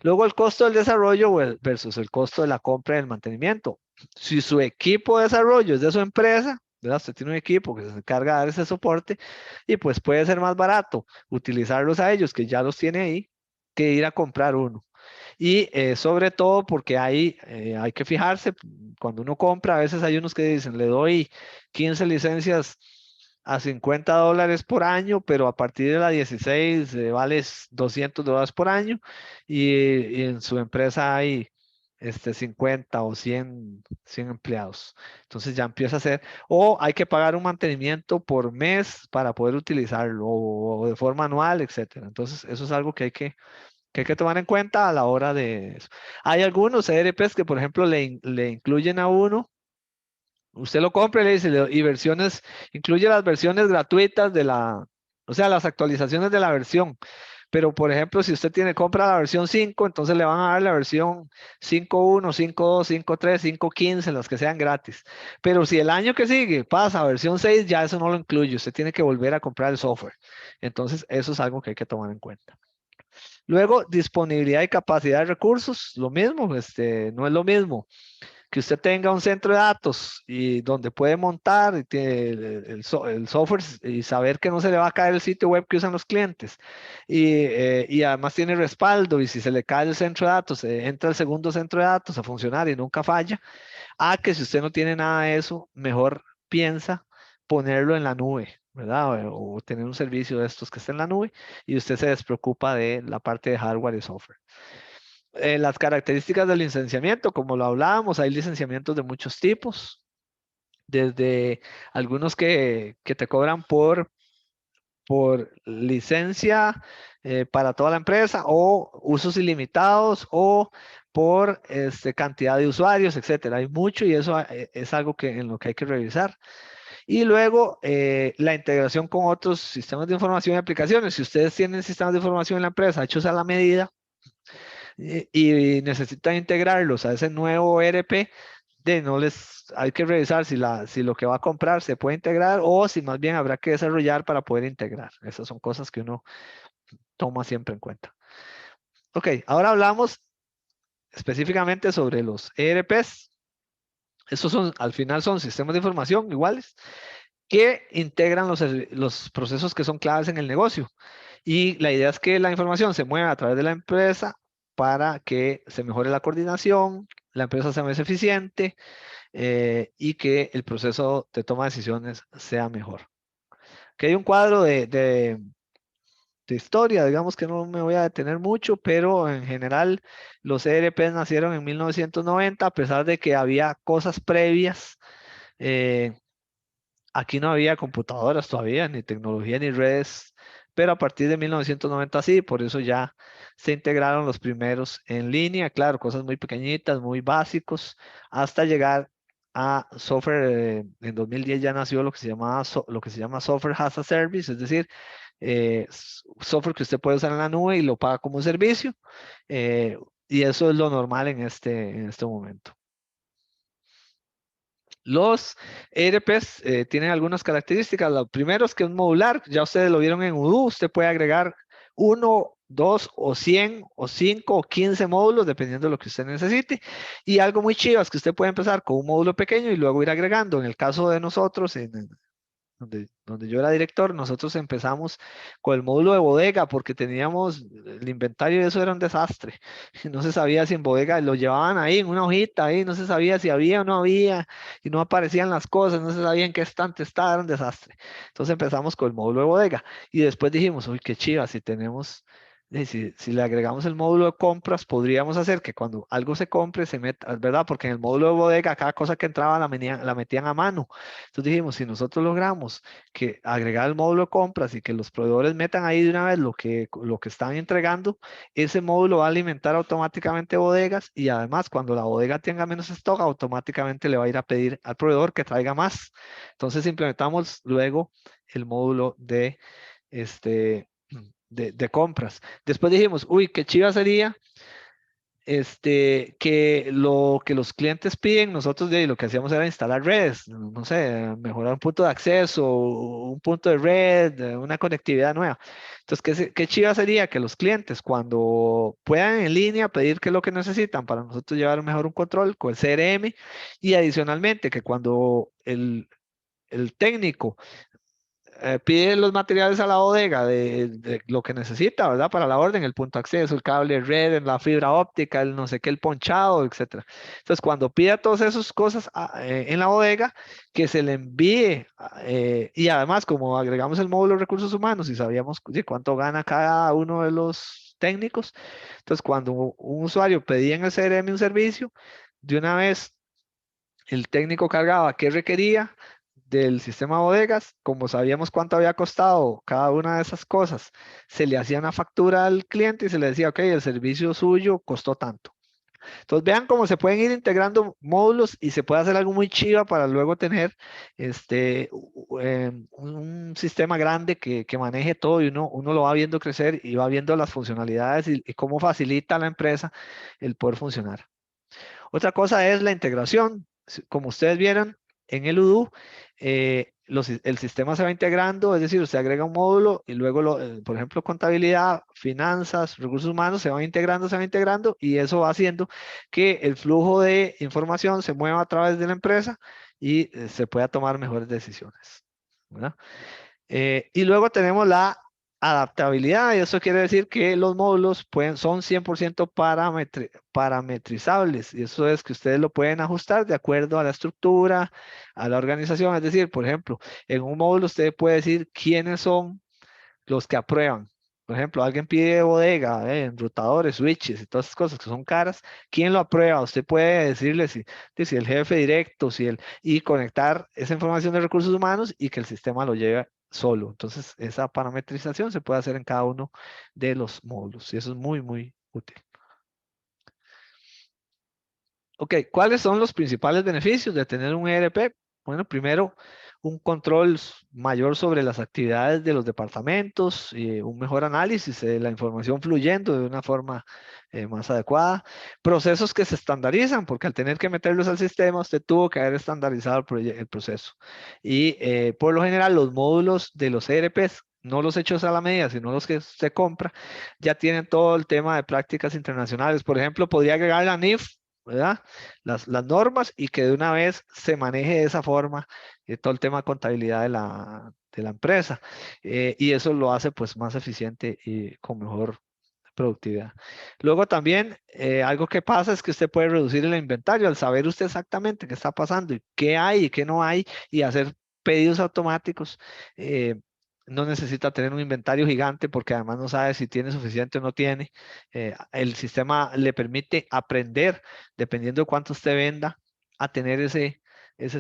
Luego el costo del desarrollo versus el costo de la compra y el mantenimiento. Si su equipo de desarrollo es de su empresa, ¿verdad? Usted tiene un equipo que se encarga de dar ese soporte y pues puede ser más barato utilizarlos a ellos que ya los tiene ahí que ir a comprar uno. Y sobre todo porque hay que fijarse, cuando uno compra, a veces hay unos que dicen, le doy 15 licencias a $50 por año, pero a partir de la 16 vale $200 por año y en su empresa hay 50 o 100 empleados. Entonces ya empieza a ser, o hay que pagar un mantenimiento por mes para poder utilizarlo o de forma anual, etcétera. Entonces eso es algo que hay que tomar en cuenta a la hora de eso. Hay algunos ERPs que, por ejemplo, le incluyen a uno. Usted lo compra y le dice, y versiones, incluye las versiones gratuitas o sea, las actualizaciones de la versión. Pero, por ejemplo, si usted compra la versión 5, entonces le van a dar la versión 5.1, 5.2, 5.3, 5.15, las que sean gratis. Pero si el año que sigue pasa a versión 6, ya eso no lo incluye. Usted tiene que volver a comprar el software. Entonces, eso es algo que hay que tomar en cuenta. Luego, disponibilidad y capacidad de recursos, lo mismo, no es lo mismo que usted tenga un centro de datos y donde puede montar el software y saber que no se le va a caer el sitio web que usan los clientes y además tiene respaldo y si se le cae el centro de datos, entra el segundo centro de datos a funcionar y nunca falla, a que si usted no tiene nada de eso, mejor piensa ponerlo en la nube, ¿verdad? O tener un servicio de estos que esté en la nube y usted se despreocupa de la parte de hardware y software. Las características del licenciamiento, como lo hablábamos, hay licenciamientos de muchos tipos, desde algunos que te cobran por licencia para toda la empresa o usos ilimitados o por cantidad de usuarios, etcétera. Hay mucho y eso es algo en lo que hay que revisar. Y luego la integración con otros sistemas de información y aplicaciones. Si ustedes tienen sistemas de información en la empresa hechos a la medida, y necesitan integrarlos a ese nuevo ERP, hay que revisar si lo que va a comprar se puede integrar o si más bien habrá que desarrollar para poder integrar. Esas son cosas que uno toma siempre en cuenta. Ok, ahora hablamos específicamente sobre los ERPs. Estos al final son sistemas de información iguales que integran los procesos que son claves en el negocio. Y la idea es que la información se mueva a través de la empresa para que se mejore la coordinación, la empresa sea más eficiente y que el proceso de toma de decisiones sea mejor. Aquí hay un cuadro de historia, digamos que no me voy a detener mucho, pero en general los ERPs nacieron en 1990, a pesar de que había cosas previas. Aquí no había computadoras todavía, ni tecnología, ni redes, pero a partir de 1990 sí, por eso ya se integraron los primeros en línea, claro, cosas muy pequeñitas, muy básicos, hasta llegar a software. En 2010 ya nació lo que se llama Software as a Service, es decir, software que usted puede usar en la nube y lo paga como un servicio, y eso es lo normal en este momento. Los ERPs tienen algunas características. Lo primero es que es modular. Ya ustedes lo vieron en Odoo. Usted puede agregar uno 2 o 100 o 5 o 15 módulos, dependiendo de lo que usted necesite. Y algo muy chido es que usted puede empezar con un módulo pequeño y luego ir agregando. En el caso de nosotros, donde yo era director, nosotros empezamos con el módulo de bodega porque teníamos el inventario y eso era un desastre. No se sabía si en bodega lo llevaban ahí en una hojita, ahí no se sabía si había o no había y no aparecían las cosas, no se sabía en qué estante estaba, era un desastre. Entonces empezamos con el módulo de bodega y después dijimos, uy, qué chiva, si tenemos... Si le agregamos el módulo de compras, podríamos hacer que cuando algo se compre, se meta, ¿verdad? Porque en el módulo de bodega, cada cosa que entraba la metían a mano. Entonces dijimos, si nosotros logramos que agregar el módulo de compras y que los proveedores metan ahí de una vez lo que están entregando, ese módulo va a alimentar automáticamente bodegas y además cuando la bodega tenga menos stock, automáticamente le va a ir a pedir al proveedor que traiga más. Entonces implementamos luego el módulo de, este, de compras. Después dijimos, uy, qué chiva sería que lo que los clientes piden, nosotros de ahí lo que hacíamos era instalar redes, no sé, mejorar un punto de acceso, un punto de red, una conectividad nueva. Entonces, qué chiva sería que los clientes cuando puedan en línea pedir qué es lo que necesitan para nosotros llevar mejor un control con el CRM y adicionalmente que cuando el técnico pide los materiales a la bodega de lo que necesita, ¿verdad? Para la orden, el punto de acceso, el cable red, la fibra óptica, el no sé qué, el ponchado, etcétera. Entonces, cuando pida todas esas cosas en la bodega, que se le envíe, y además, como agregamos el módulo de recursos humanos y sabíamos de cuánto gana cada uno de los técnicos, entonces cuando un usuario pedía en el CRM un servicio, de una vez el técnico cargaba qué requería del sistema bodegas, como sabíamos cuánto había costado cada una de esas cosas, se le hacía una factura al cliente y se le decía, ok, el servicio suyo costó tanto. Entonces vean cómo se pueden ir integrando módulos y se puede hacer algo muy chiva para luego tener un sistema grande que maneje todo y uno lo va viendo crecer y va viendo las funcionalidades y cómo facilita a la empresa el poder funcionar. Otra cosa es la integración. Como ustedes vieron en el Udo, el sistema se va integrando, es decir, usted agrega un módulo y luego, por ejemplo, contabilidad, finanzas, recursos humanos, se va integrando y eso va haciendo que el flujo de información se mueva a través de la empresa y se pueda tomar mejores decisiones, ¿verdad? Y luego tenemos la adaptabilidad, y eso quiere decir que los módulos son 100% parametrizables, y eso es que ustedes lo pueden ajustar de acuerdo a la estructura, a la organización. Es decir, por ejemplo, en un módulo usted puede decir quiénes son los que aprueban. Por ejemplo, alguien pide bodega, enrutadores, switches y todas esas cosas que son caras. ¿Quién lo aprueba? Usted puede decirle si el jefe directo, y conectar esa información de recursos humanos y que el sistema lo lleve solo. Entonces, esa parametrización se puede hacer en cada uno de los módulos y eso es muy, muy útil. Ok, ¿cuáles son los principales beneficios de tener un ERP? Bueno, primero, un control mayor sobre las actividades de los departamentos, y un mejor análisis de la información fluyendo de una forma más adecuada. Procesos que se estandarizan, porque al tener que meterlos al sistema, usted tuvo que haber estandarizado el proceso. Y por lo general, los módulos de los ERPs, no los hechos a la medida, sino los que se compra, ya tienen todo el tema de prácticas internacionales. Por ejemplo, podría agregar la NIF, ¿verdad? Las normas y que de una vez se maneje de esa forma todo el tema de contabilidad de la empresa. Y eso lo hace pues más eficiente y con mejor productividad. Luego también algo que pasa es que usted puede reducir el inventario al saber usted exactamente qué está pasando y qué hay y qué no hay y hacer pedidos automáticos. No necesita tener un inventario gigante porque además no sabe si tiene suficiente o no tiene. El sistema le permite aprender, dependiendo de cuánto usted venda, a tener ese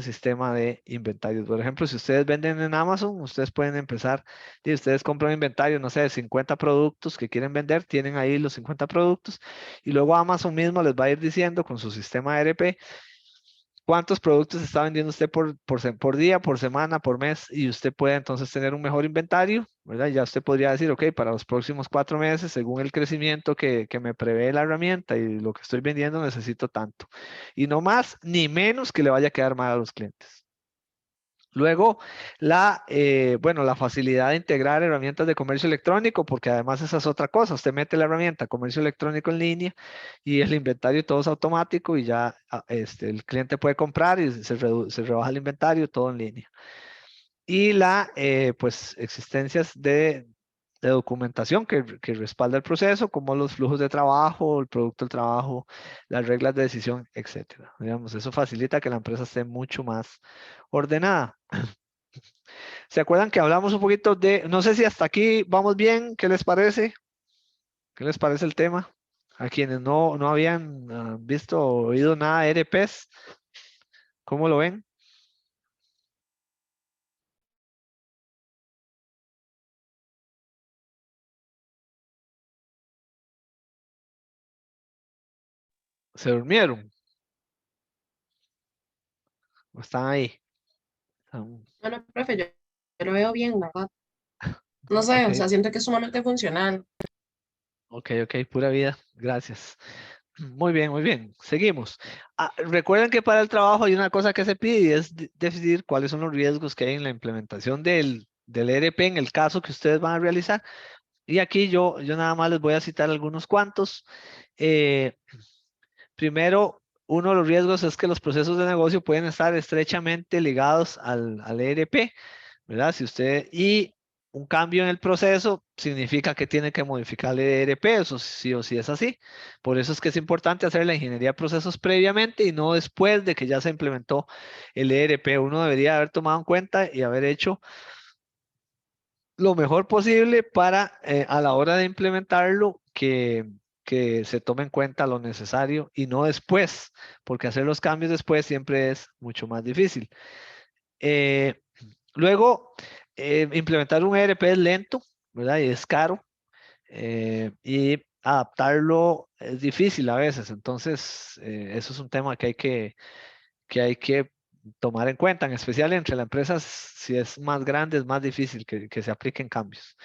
sistema de inventarios. Por ejemplo, si ustedes venden en Amazon, ustedes pueden empezar, si ustedes compran un inventario, no sé, de 50 productos que quieren vender, tienen ahí los 50 productos y luego Amazon mismo les va a ir diciendo con su sistema ERP cuántos productos está vendiendo usted por día, por semana, por mes, y usted puede entonces tener un mejor inventario, ¿verdad? Ya usted podría decir, ok, para los próximos 4 meses, según el crecimiento que me prevé la herramienta y lo que estoy vendiendo, necesito tanto. Y no más ni menos que le vaya a quedar mal a los clientes. Luego, bueno, la facilidad de integrar herramientas de comercio electrónico, porque además esa es otra cosa. Usted mete la herramienta comercio electrónico en línea y el inventario todo es automático y ya el cliente puede comprar y se rebaja el inventario todo en línea. Y pues, existencias de documentación que respalda el proceso, como los flujos de trabajo, el producto del trabajo, las reglas de decisión, etcétera. Digamos, eso facilita que la empresa esté mucho más ordenada. ¿Se acuerdan que hablamos un poquito no sé si hasta aquí vamos bien? ¿Qué les parece? ¿Qué les parece el tema? A quienes no habían visto o oído nada de ERPs, ¿cómo lo ven? ¿Se durmieron? ¿O están ahí? Bueno, profe, yo lo veo bien, la verdad. No sé, Ok, o sea, siento que es sumamente funcional. ok, pura vida. Gracias. Muy bien, muy bien. Seguimos. Recuerden que para el trabajo hay una cosa que se pide y es decidir cuáles son los riesgos que hay en la implementación del ERP en el caso que ustedes van a realizar. Y aquí yo nada más les voy a citar algunos cuantos. Eh, Primero, uno de los riesgos es que los procesos de negocio pueden estar estrechamente ligados al ERP, ¿verdad? Y un cambio en el proceso significa que tiene que modificar el ERP, eso sí o sí es así. Por eso es que es importante hacer la ingeniería de procesos previamente y no después de que ya se implementó el ERP. Uno debería haber tomado en cuenta y haber hecho lo mejor posible para a la hora de implementarlo que se tome en cuenta lo necesario y no después, porque hacer los cambios después siempre es mucho más difícil. Eh, Luego, implementar un ERP es lento, ¿verdad? Y es caro. Y adaptarlo es difícil a veces. Entonces, eso es un tema que hay que tomar en cuenta, en especial entre las empresas, si es más grande, es más difícil que se apliquen cambios.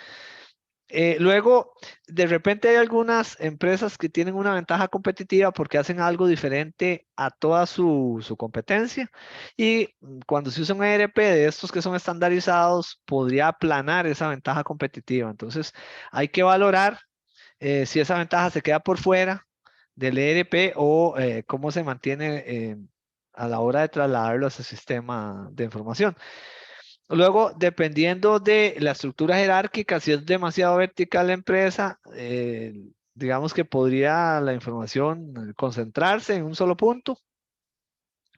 Luego, de repente hay algunas empresas que tienen una ventaja competitiva porque hacen algo diferente a toda su competencia y cuando se usa un ERP de estos que son estandarizados, podría aplanar esa ventaja competitiva. Entonces, hay que valorar si esa ventaja se queda por fuera del ERP o cómo se mantiene a la hora de trasladarlo a ese sistema de información. Luego, dependiendo de la estructura jerárquica, si es demasiado vertical la empresa, digamos que podría la información concentrarse en un solo punto.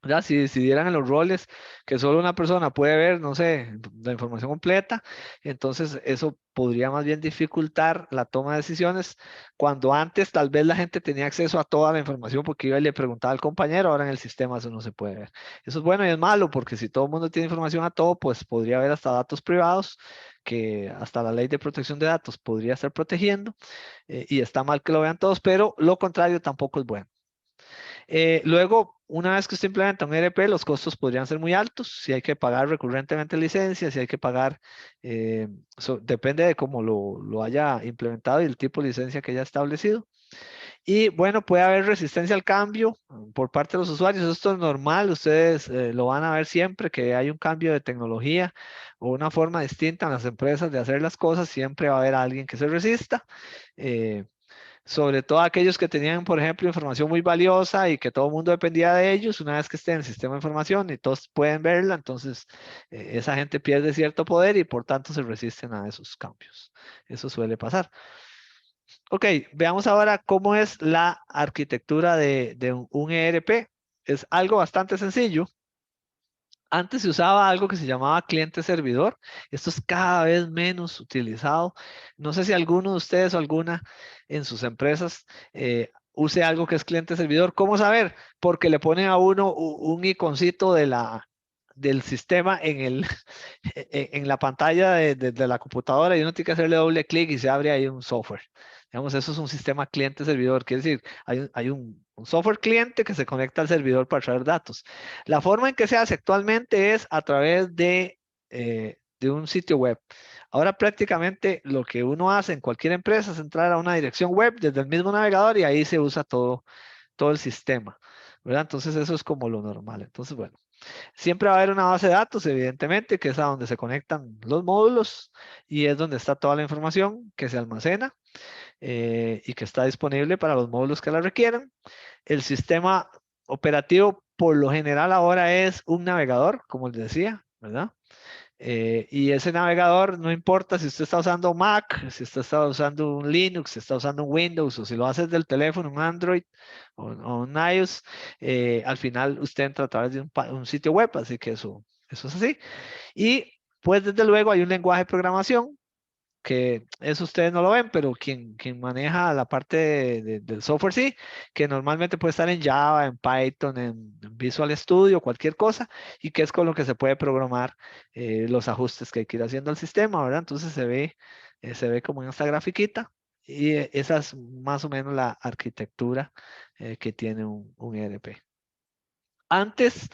Ya, si decidieran en los roles que solo una persona puede ver, no sé, la información completa, entonces eso podría más bien dificultar la toma de decisiones, cuando antes tal vez la gente tenía acceso a toda la información porque iba y le preguntaba al compañero, ahora en el sistema eso no se puede ver. Eso es bueno y es malo, porque si todo el mundo tiene información a todo, pues podría haber hasta datos privados, que hasta la ley de protección de datos podría estar protegiendo, y está mal que lo vean todos, pero lo contrario tampoco es bueno. Luego, una vez que usted implementa un ERP, los costos podrían ser muy altos. Si hay que pagar recurrentemente licencias, si hay que pagar, depende de cómo lo haya implementado y el tipo de licencia que haya establecido. Y bueno, puede haber resistencia al cambio por parte de los usuarios. Esto es normal, ustedes lo van a ver siempre que hay un cambio de tecnología o una forma distinta en las empresas de hacer las cosas, siempre va a haber alguien que se resista. Eh, Sobre todo aquellos que tenían, por ejemplo, información muy valiosa y que todo el mundo dependía de ellos, una vez que esté en el sistema de información y todos pueden verla, entonces esa gente pierde cierto poder y por tanto se resisten a esos cambios. Eso suele pasar. Ok, veamos ahora cómo es la arquitectura de un ERP. Es algo bastante sencillo. Antes se usaba algo que se llamaba cliente-servidor. Esto es cada vez menos utilizado. No sé si alguno de ustedes o alguna en sus empresas use algo que es cliente-servidor. ¿Cómo saber? Porque le ponen a uno un iconcito del sistema en la pantalla de la computadora y uno tiene que hacerle doble clic y se abre ahí un software. Digamos, eso es un sistema cliente-servidor. Quiere decir, hay un software cliente que se conecta al servidor para traer datos. La forma en que se hace actualmente es a través de un sitio web. Ahora prácticamente lo que uno hace en cualquier empresa es entrar a una dirección web desde el mismo navegador y ahí se usa todo el sistema, ¿verdad? Entonces eso es como lo normal. Entonces, bueno, Siempre va a haber una base de datos, evidentemente, que es a donde se conectan los módulos y es donde está toda la información que se almacena y que está disponible para los módulos que la requieran. El sistema operativo, por lo general, ahora es un navegador, como les decía, ¿verdad? Y ese navegador, no importa si usted está usando Mac, si usted está usando un Linux, si está usando un Windows, o si lo hace del teléfono, un Android o un iOS, al final usted entra a través de un sitio web, así que eso es así. Y pues desde luego hay un lenguaje de programación que eso ustedes no lo ven, pero quien maneja la parte del software sí, que normalmente puede estar en Java, en Python, en Visual Studio, cualquier cosa, y que es con lo que se puede programar los ajustes que hay que ir haciendo al sistema, ¿verdad? Entonces se ve como en esta grafiquita, y esa es más o menos la arquitectura que tiene un ERP. Antes,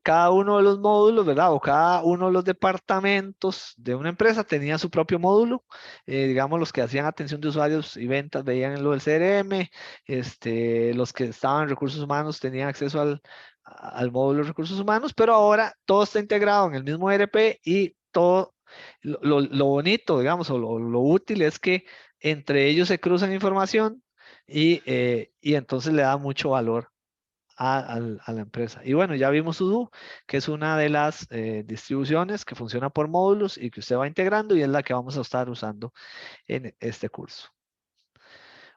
cada uno de los módulos, ¿verdad? O cada uno de los departamentos de una empresa tenía su propio módulo. Digamos, los que hacían atención de usuarios y ventas veían en lo del CRM. Los que estaban en recursos humanos tenían acceso al módulo de recursos humanos, pero ahora todo está integrado en el mismo ERP y todo lo bonito, digamos, o lo útil es que entre ellos se cruzan información y entonces le da mucho valor a la empresa. Y bueno, ya vimos Odoo, que es una de las distribuciones que funciona por módulos y que usted va integrando y es la que vamos a estar usando en este curso.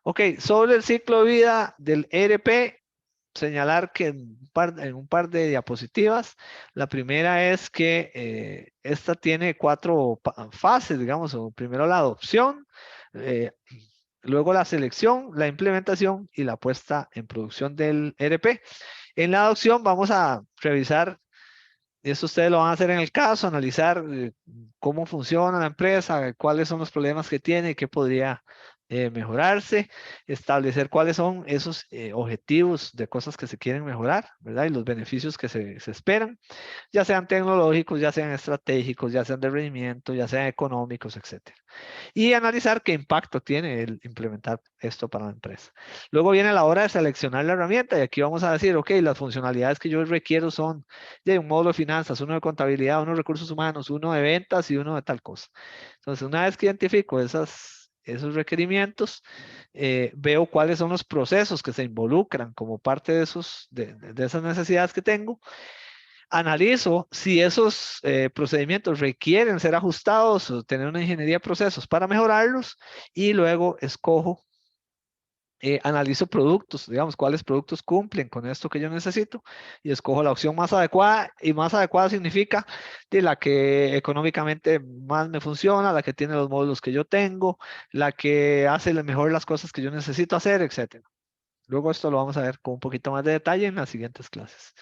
Ok, sobre el ciclo de vida del ERP, señalar que en un par de diapositivas, la primera es que esta tiene 4 fases, digamos, o primero la adopción, eh, luego la selección, la implementación y la puesta en producción del ERP. En la adopción vamos a revisar, y eso ustedes lo van a hacer en el caso, analizar cómo funciona la empresa, cuáles son los problemas que tiene y qué podría mejorarse, establecer cuáles son esos objetivos de cosas que se quieren mejorar, ¿verdad? Y los beneficios que se esperan, ya sean tecnológicos, ya sean estratégicos, ya sean de rendimiento, ya sean económicos, etcétera. Y analizar qué impacto tiene el implementar esto para la empresa. Luego viene la hora de seleccionar la herramienta y aquí vamos a decir, ok, las funcionalidades que yo requiero son de un módulo de finanzas, uno de contabilidad, uno de recursos humanos, uno de ventas y uno de tal cosa. Entonces, una vez que identifico esos requerimientos, veo cuáles son los procesos que se involucran como parte de esas necesidades que tengo. Analizo si esos procedimientos requieren ser ajustados o tener una ingeniería de procesos para mejorarlos y luego escojo, analizo productos, digamos, cuáles productos cumplen con esto que yo necesito y escojo la opción más adecuada y más adecuada significa de la que económicamente más me funciona, la que tiene los módulos que yo tengo, la que hace mejor las cosas que yo necesito hacer, etcétera. Luego esto lo vamos a ver con un poquito más de detalle en las siguientes clases.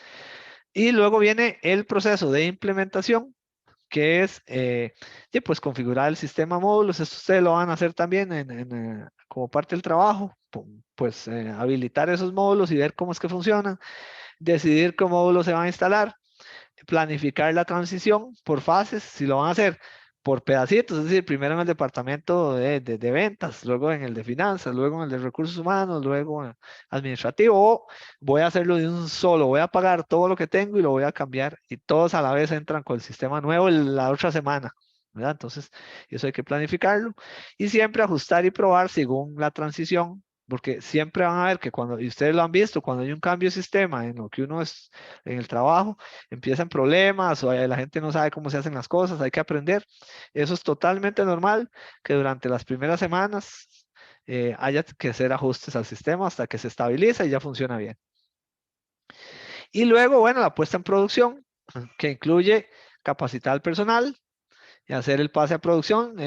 Y luego viene el proceso de implementación, que es pues configurar el sistema módulos. Esto ustedes lo van a hacer también como parte del trabajo. Pues habilitar esos módulos y ver cómo es que funcionan. Decidir qué módulo se va a instalar. Planificar la transición por fases. Si lo van a hacer por pedacitos, es decir, primero en el departamento de ventas, luego en el de finanzas, luego en el de recursos humanos, luego en administrativo, o voy a hacerlo de un solo, voy a pagar todo lo que tengo y lo voy a cambiar y todos a la vez entran con el sistema nuevo la otra semana, ¿verdad? Entonces, eso hay que planificarlo y siempre ajustar y probar según la transición. Porque siempre van a ver que cuando, y ustedes lo han visto, cuando hay un cambio de sistema en lo que uno es en el trabajo, empiezan problemas o la gente no sabe cómo se hacen las cosas, hay que aprender. Eso es totalmente normal que durante las primeras semanas haya que hacer ajustes al sistema hasta que se estabiliza y ya funciona bien. Y luego, bueno, la puesta en producción, que incluye capacitar al personal y hacer el pase a producción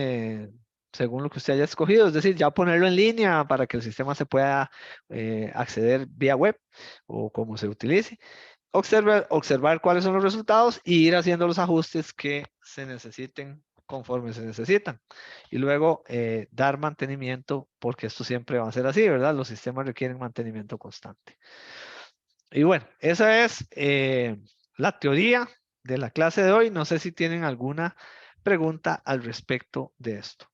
según lo que usted haya escogido, es decir, ya ponerlo en línea para que el sistema se pueda acceder vía web o como se utilice. Observar cuáles son los resultados y ir haciendo los ajustes que se necesiten conforme se necesitan. Y luego dar mantenimiento, porque esto siempre va a ser así, ¿verdad? Los sistemas requieren mantenimiento constante. Y bueno, esa es la teoría de la clase de hoy. No sé si tienen alguna pregunta al respecto de esto.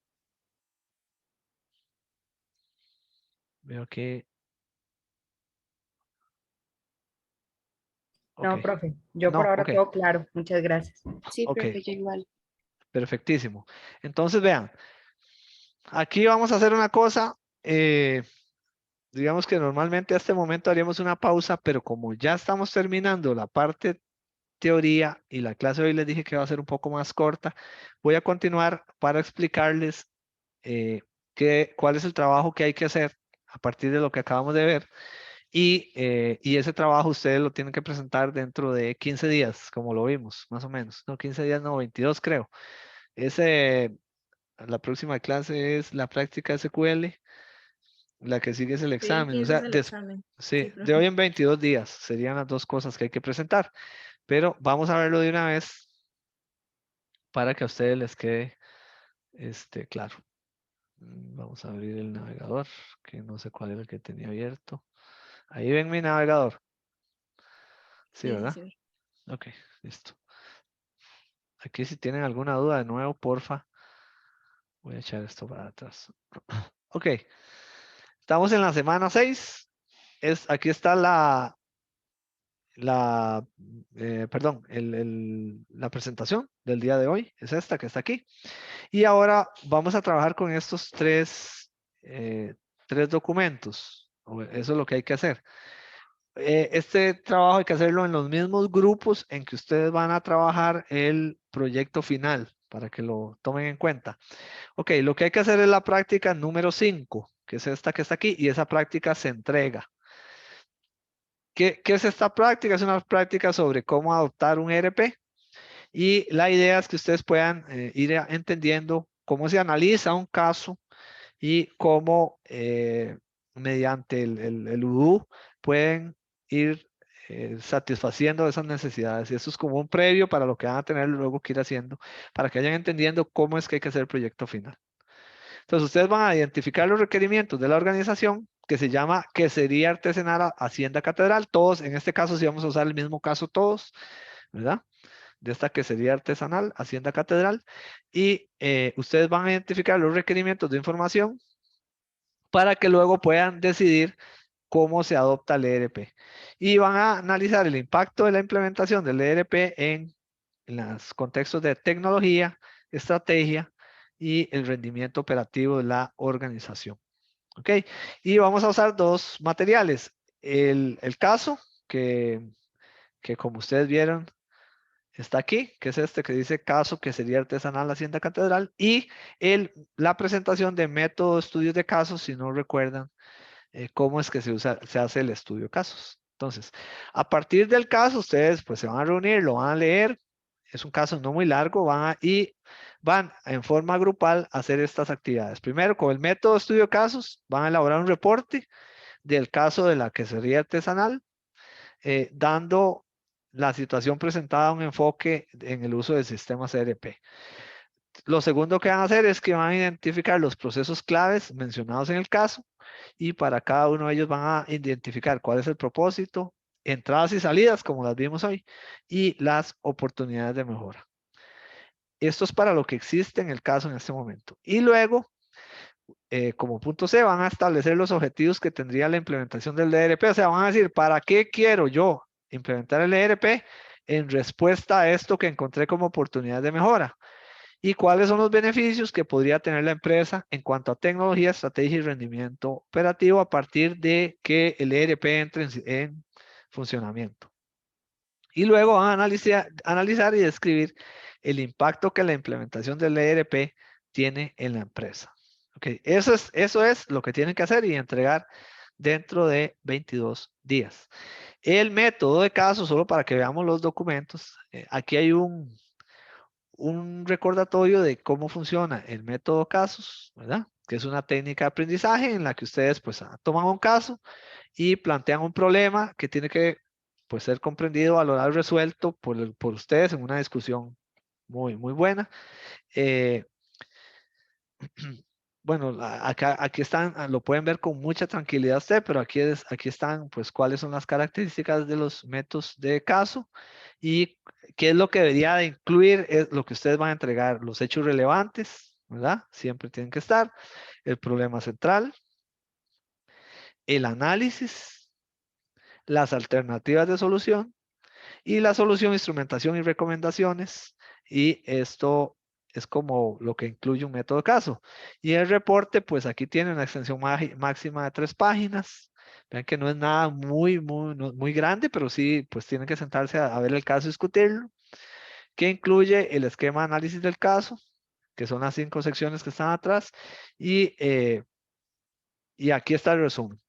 Veo que No, Ok. profe, yo por No, ahora ok, todo claro. Muchas gracias. Sí, ok, profe, yo igual. perfectísimo. Entonces, vean, aquí vamos a hacer una cosa. Digamos que normalmente a este momento haríamos una pausa, pero como ya estamos terminando la parte teoría y la clase de hoy les dije que va a ser un poco más corta, voy a continuar para explicarles cuál es el trabajo que hay que hacer a partir de lo que acabamos de ver. Y ese trabajo ustedes lo tienen que presentar dentro de 15 días, como lo vimos, más o menos. No, 15 días, no, 22 creo. La próxima clase es la práctica SQL, la que sigue es el Sí, el examen. O 15 es sea, el examen. Sí, sí, de profe. hoy en 22 días serían las dos cosas que hay que presentar. Pero vamos a verlo de una vez para que a ustedes les quede claro. Vamos a abrir el navegador, que no sé cuál era el que tenía abierto. Ahí ven mi navegador. Sí, Sí, sí, ¿verdad? sí. Ok, listo. Aquí si tienen alguna duda de nuevo, porfa, voy a echar esto para atrás. Ok, estamos en la semana 6. Aquí está perdón, la presentación del día de hoy. Es esta que está aquí. Y ahora vamos a trabajar con estos tres documentos. Eso es lo que hay que hacer. Este trabajo hay que hacerlo en los mismos grupos en que ustedes van a trabajar el proyecto final, para que lo tomen en cuenta. Ok, lo que hay que hacer es la práctica número 5, que es esta que está aquí, y esa práctica se entrega. ¿Qué es esta práctica? Es una práctica sobre cómo adoptar un ERP. Y la idea es que ustedes puedan ir entendiendo cómo se analiza un caso y cómo mediante el UDU pueden ir satisfaciendo esas necesidades. Y eso es como un previo para lo que van a tener luego que ir haciendo, para que vayan entendiendo cómo es que hay que hacer el proyecto final. Entonces, ustedes van a identificar los requerimientos de la organización que se llama Quesería Artesanal Hacienda Catedral. Todos, en este caso, si vamos a usar el mismo caso todos, ¿verdad? De esta quesería artesanal, Hacienda Catedral, y ustedes van a identificar los requerimientos de información para que luego puedan decidir cómo se adopta el ERP. Y van a analizar el impacto de la implementación del ERP en los contextos de tecnología, estrategia y el rendimiento operativo de la organización. ¿Ok? Y vamos a usar dos materiales. El caso, que como ustedes vieron, está aquí, que es este que dice caso que sería artesanal Hacienda Catedral, y la presentación de método de estudios de casos, si no recuerdan cómo es que se hace el estudio de casos. Entonces, a partir del caso, ustedes pues se van a reunir, lo van a leer, es un caso no muy largo, y van en forma grupal a hacer estas actividades. Primero, con el método de estudio de casos, van a elaborar un reporte del caso de la quesería artesanal, dando la situación presentada un enfoque en el uso del sistema CRP. Lo segundo que van a hacer es que van a identificar los procesos claves mencionados en el caso y para cada uno de ellos van a identificar cuál es el propósito, entradas y salidas, como las vimos hoy, y las oportunidades de mejora. Esto es para lo que existe en el caso en este momento. Y luego, como punto C, van a establecer los objetivos que tendría la implementación del ERP. O sea, van a decir, ¿para qué quiero yo implementar el ERP en respuesta a esto que encontré como oportunidad de mejora? ¿Y cuáles son los beneficios que podría tener la empresa en cuanto a tecnología, estrategia y rendimiento operativo a partir de que el ERP entre en funcionamiento? Y luego van a analizar y describir el impacto que la implementación del ERP tiene en la empresa. Okay. Eso es lo que tienen que hacer y entregar dentro de 22 días. El método de caso, solo para que veamos los documentos, aquí hay un recordatorio de cómo funciona el método casos, ¿verdad? Que es una técnica de aprendizaje en la que ustedes pues toman un caso y plantean un problema que tiene que pues ser comprendido, valorado y resuelto por ustedes en una discusión muy, muy buena. Bueno, aquí están, lo pueden ver con mucha tranquilidad usted, pero aquí están, pues, cuáles son las características de los métodos de caso y qué es lo que debería de incluir, es lo que ustedes van a entregar, los hechos relevantes, ¿verdad? Siempre tienen que estar, el problema central, el análisis, las alternativas de solución Y la solución, instrumentación y recomendaciones. Y esto es como lo que incluye un método caso. Y el reporte, pues aquí tiene una extensión máxima de 3 páginas. Vean que no es nada muy grande, pero sí, pues tienen que sentarse a ver el caso y discutirlo. Que incluye el esquema de análisis del caso, que son las 5 secciones que están atrás. Y aquí está el resumen,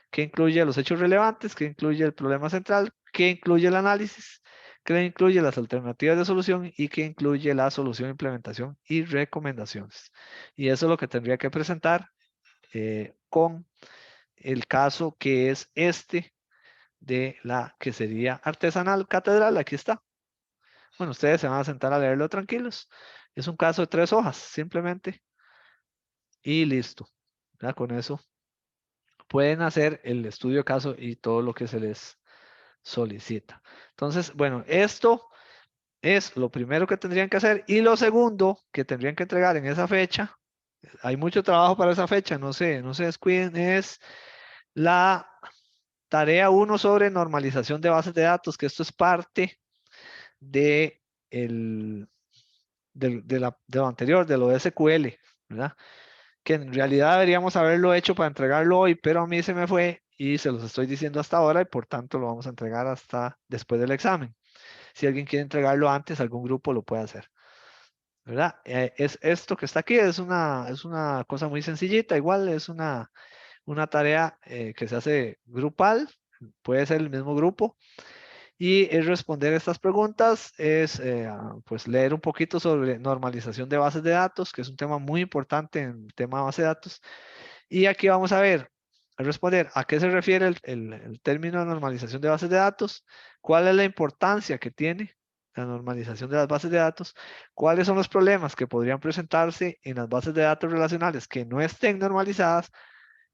que incluye los hechos relevantes, que incluye el problema central, que incluye el análisis, que incluye las alternativas de solución y que incluye la solución, implementación y recomendaciones. Y eso es lo que tendría que presentar con el caso que es este de la que sería artesanal catedral. Aquí está. Bueno, ustedes se van a sentar a leerlo tranquilos. Es un caso de 3 hojas, simplemente. Y listo. Ya con eso pueden hacer el estudio de caso y todo lo que se les solicita. Entonces, bueno, esto es lo primero que tendrían que hacer. Y lo segundo que tendrían que entregar en esa fecha, hay mucho trabajo para esa fecha, no se descuiden, es la tarea 1 sobre normalización de bases de datos, que esto es parte de, de lo anterior, de lo de SQL, ¿verdad? Que en realidad deberíamos haberlo hecho para entregarlo hoy, pero a mí se me fue y se los estoy diciendo hasta ahora y por tanto lo vamos a entregar hasta después del examen. Si alguien quiere entregarlo antes, algún grupo lo puede hacer, ¿verdad? Es esto que está aquí, es una cosa muy sencillita, igual es una tarea que se hace grupal, puede ser el mismo grupo, y es responder estas preguntas, es pues leer un poquito sobre normalización de bases de datos, que es un tema muy importante en el tema de base de datos. Y aquí vamos a ver, a responder a qué se refiere el término de normalización de bases de datos, cuál es la importancia que tiene la normalización de las bases de datos, cuáles son los problemas que podrían presentarse en las bases de datos relacionales que no estén normalizadas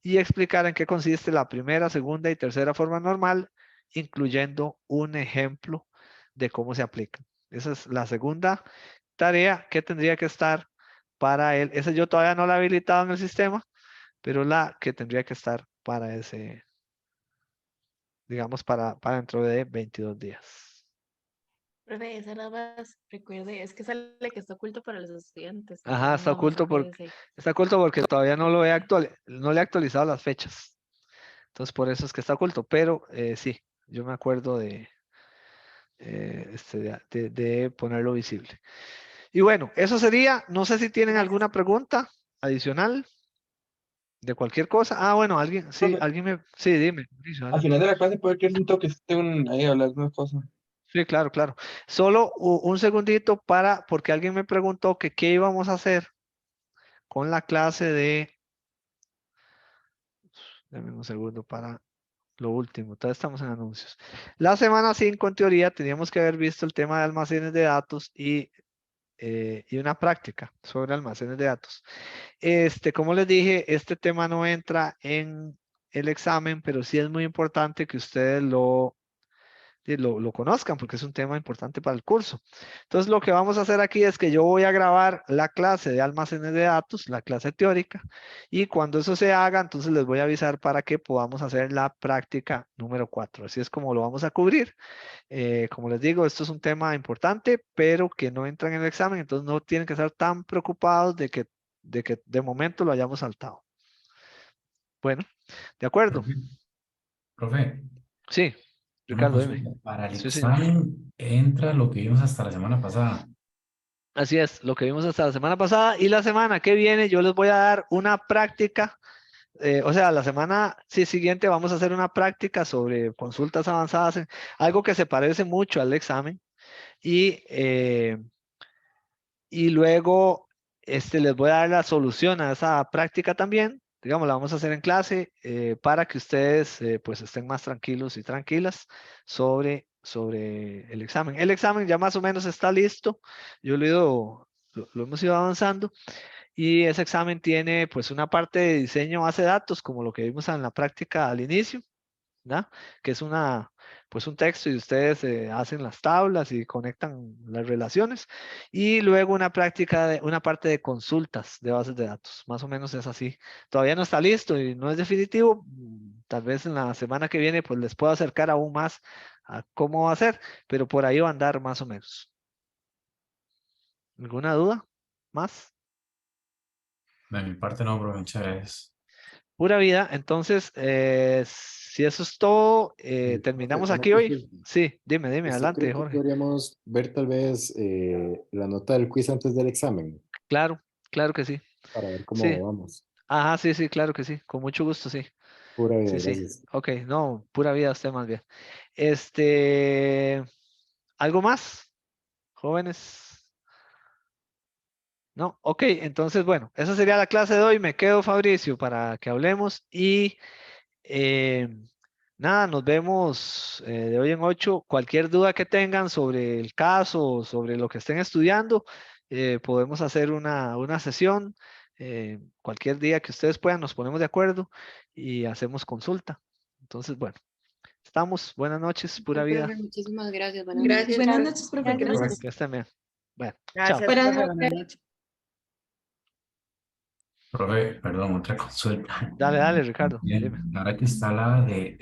y explicar en qué consiste la primera, segunda y tercera forma normal, incluyendo un ejemplo de cómo se aplican. Esa es la segunda tarea que tendría que estar para él. Esa yo todavía no la he habilitado en el sistema, pero la que tendría que estar para ese, digamos, para dentro de 22 días. Profe, esa nada más, recuerde, es que sale que está oculto para los estudiantes. Que Ajá, tienen está hojas oculto porque, APS. todavía no lo he no le he actualizado las fechas. Entonces, por eso es que está oculto, pero sí, yo me acuerdo de ponerlo visible. Y bueno, eso sería, no sé si tienen Gracias. alguna pregunta adicional de cualquier cosa. Ah, bueno, Profe, sí, dime, Mauricio, al dale. final de la clase puede que un toque, tengo ahí a hablar de una cosa. Sí, claro, claro. Solo un segundito porque alguien me preguntó que qué íbamos a hacer con la clase dame un segundo para lo último, todavía estamos en anuncios. La semana 5, en teoría, teníamos que haber visto el tema de almacenes de datos y una práctica sobre almacenes de datos. Como les dije, este tema no entra en el examen, pero sí es muy importante que ustedes lo conozcan porque es un tema importante para el curso. Entonces, lo que vamos a hacer aquí es que yo voy a grabar la clase de almacenes de datos, la clase teórica, y cuando eso se haga, entonces les voy a avisar para que podamos hacer la práctica número 4. Así es como lo vamos a cubrir. Como les digo, esto es un tema importante, pero que no entra en el examen, entonces no tienen que estar tan preocupados de que de momento lo hayamos saltado. Bueno, de acuerdo. Profe, profe, Sí, una Ricardo, dime. consulta. Para el Sí, señor. examen entra lo que vimos hasta la semana pasada. Así es, lo que vimos hasta la semana pasada y la semana que viene yo les voy a dar una práctica, o sea, la semana siguiente vamos a hacer una práctica sobre consultas avanzadas, algo que se parece mucho al examen y luego les voy a dar la solución a esa práctica también, digamos, la vamos a hacer en clase para que ustedes pues estén más tranquilos y tranquilas sobre el examen. El examen ya más o menos está listo, yo lo hemos ido avanzando y ese examen tiene pues una parte de diseño base de datos como lo que vimos en la práctica al inicio, ¿no? Que es pues un texto y ustedes hacen las tablas y conectan las relaciones. Y luego una una parte de consultas de bases de datos. Más o menos es así. Todavía no está listo y no es definitivo. Tal vez en la semana que viene pues les puedo acercar aún más a cómo va a ser, pero por ahí va a andar más o menos. ¿Alguna duda más? De mi parte no, profe, muchas gracias. Pura vida. Entonces, si eso es todo, Profe, terminamos una aquí hoy. consulta. Sí, dime, ¿Usted adelante, cree que Jorge. podríamos ver tal vez la nota del quiz antes del examen Claro, claro que sí. para ver Sí. cómo vamos? Ajá, sí, sí, claro que sí. Con mucho gusto, sí. Pura vida, Sí, sí. gracias. Ok, no, pura vida usted más bien. ¿Algo más, jóvenes? No, ok, entonces, bueno, esa sería la clase de hoy. Me quedo, Fabricio, para que hablemos y nada, nos vemos de hoy en 8. Cualquier duda que tengan sobre el caso o sobre lo que estén estudiando, podemos hacer una sesión. Cualquier día que ustedes puedan, nos ponemos de acuerdo y hacemos consulta. Entonces, bueno, estamos. Buenas noches, pura vida. Profe, muchísimas gracias. Buenas Gracias, noches. Buenas profe. noches, profe. Gracias. Que estén bien. Bueno, chao. Gracias, Buenas profe. noches. Buenas noches. Profe, perdón, otra consulta. Dale, Ricardo. Dime. La verdad que está la de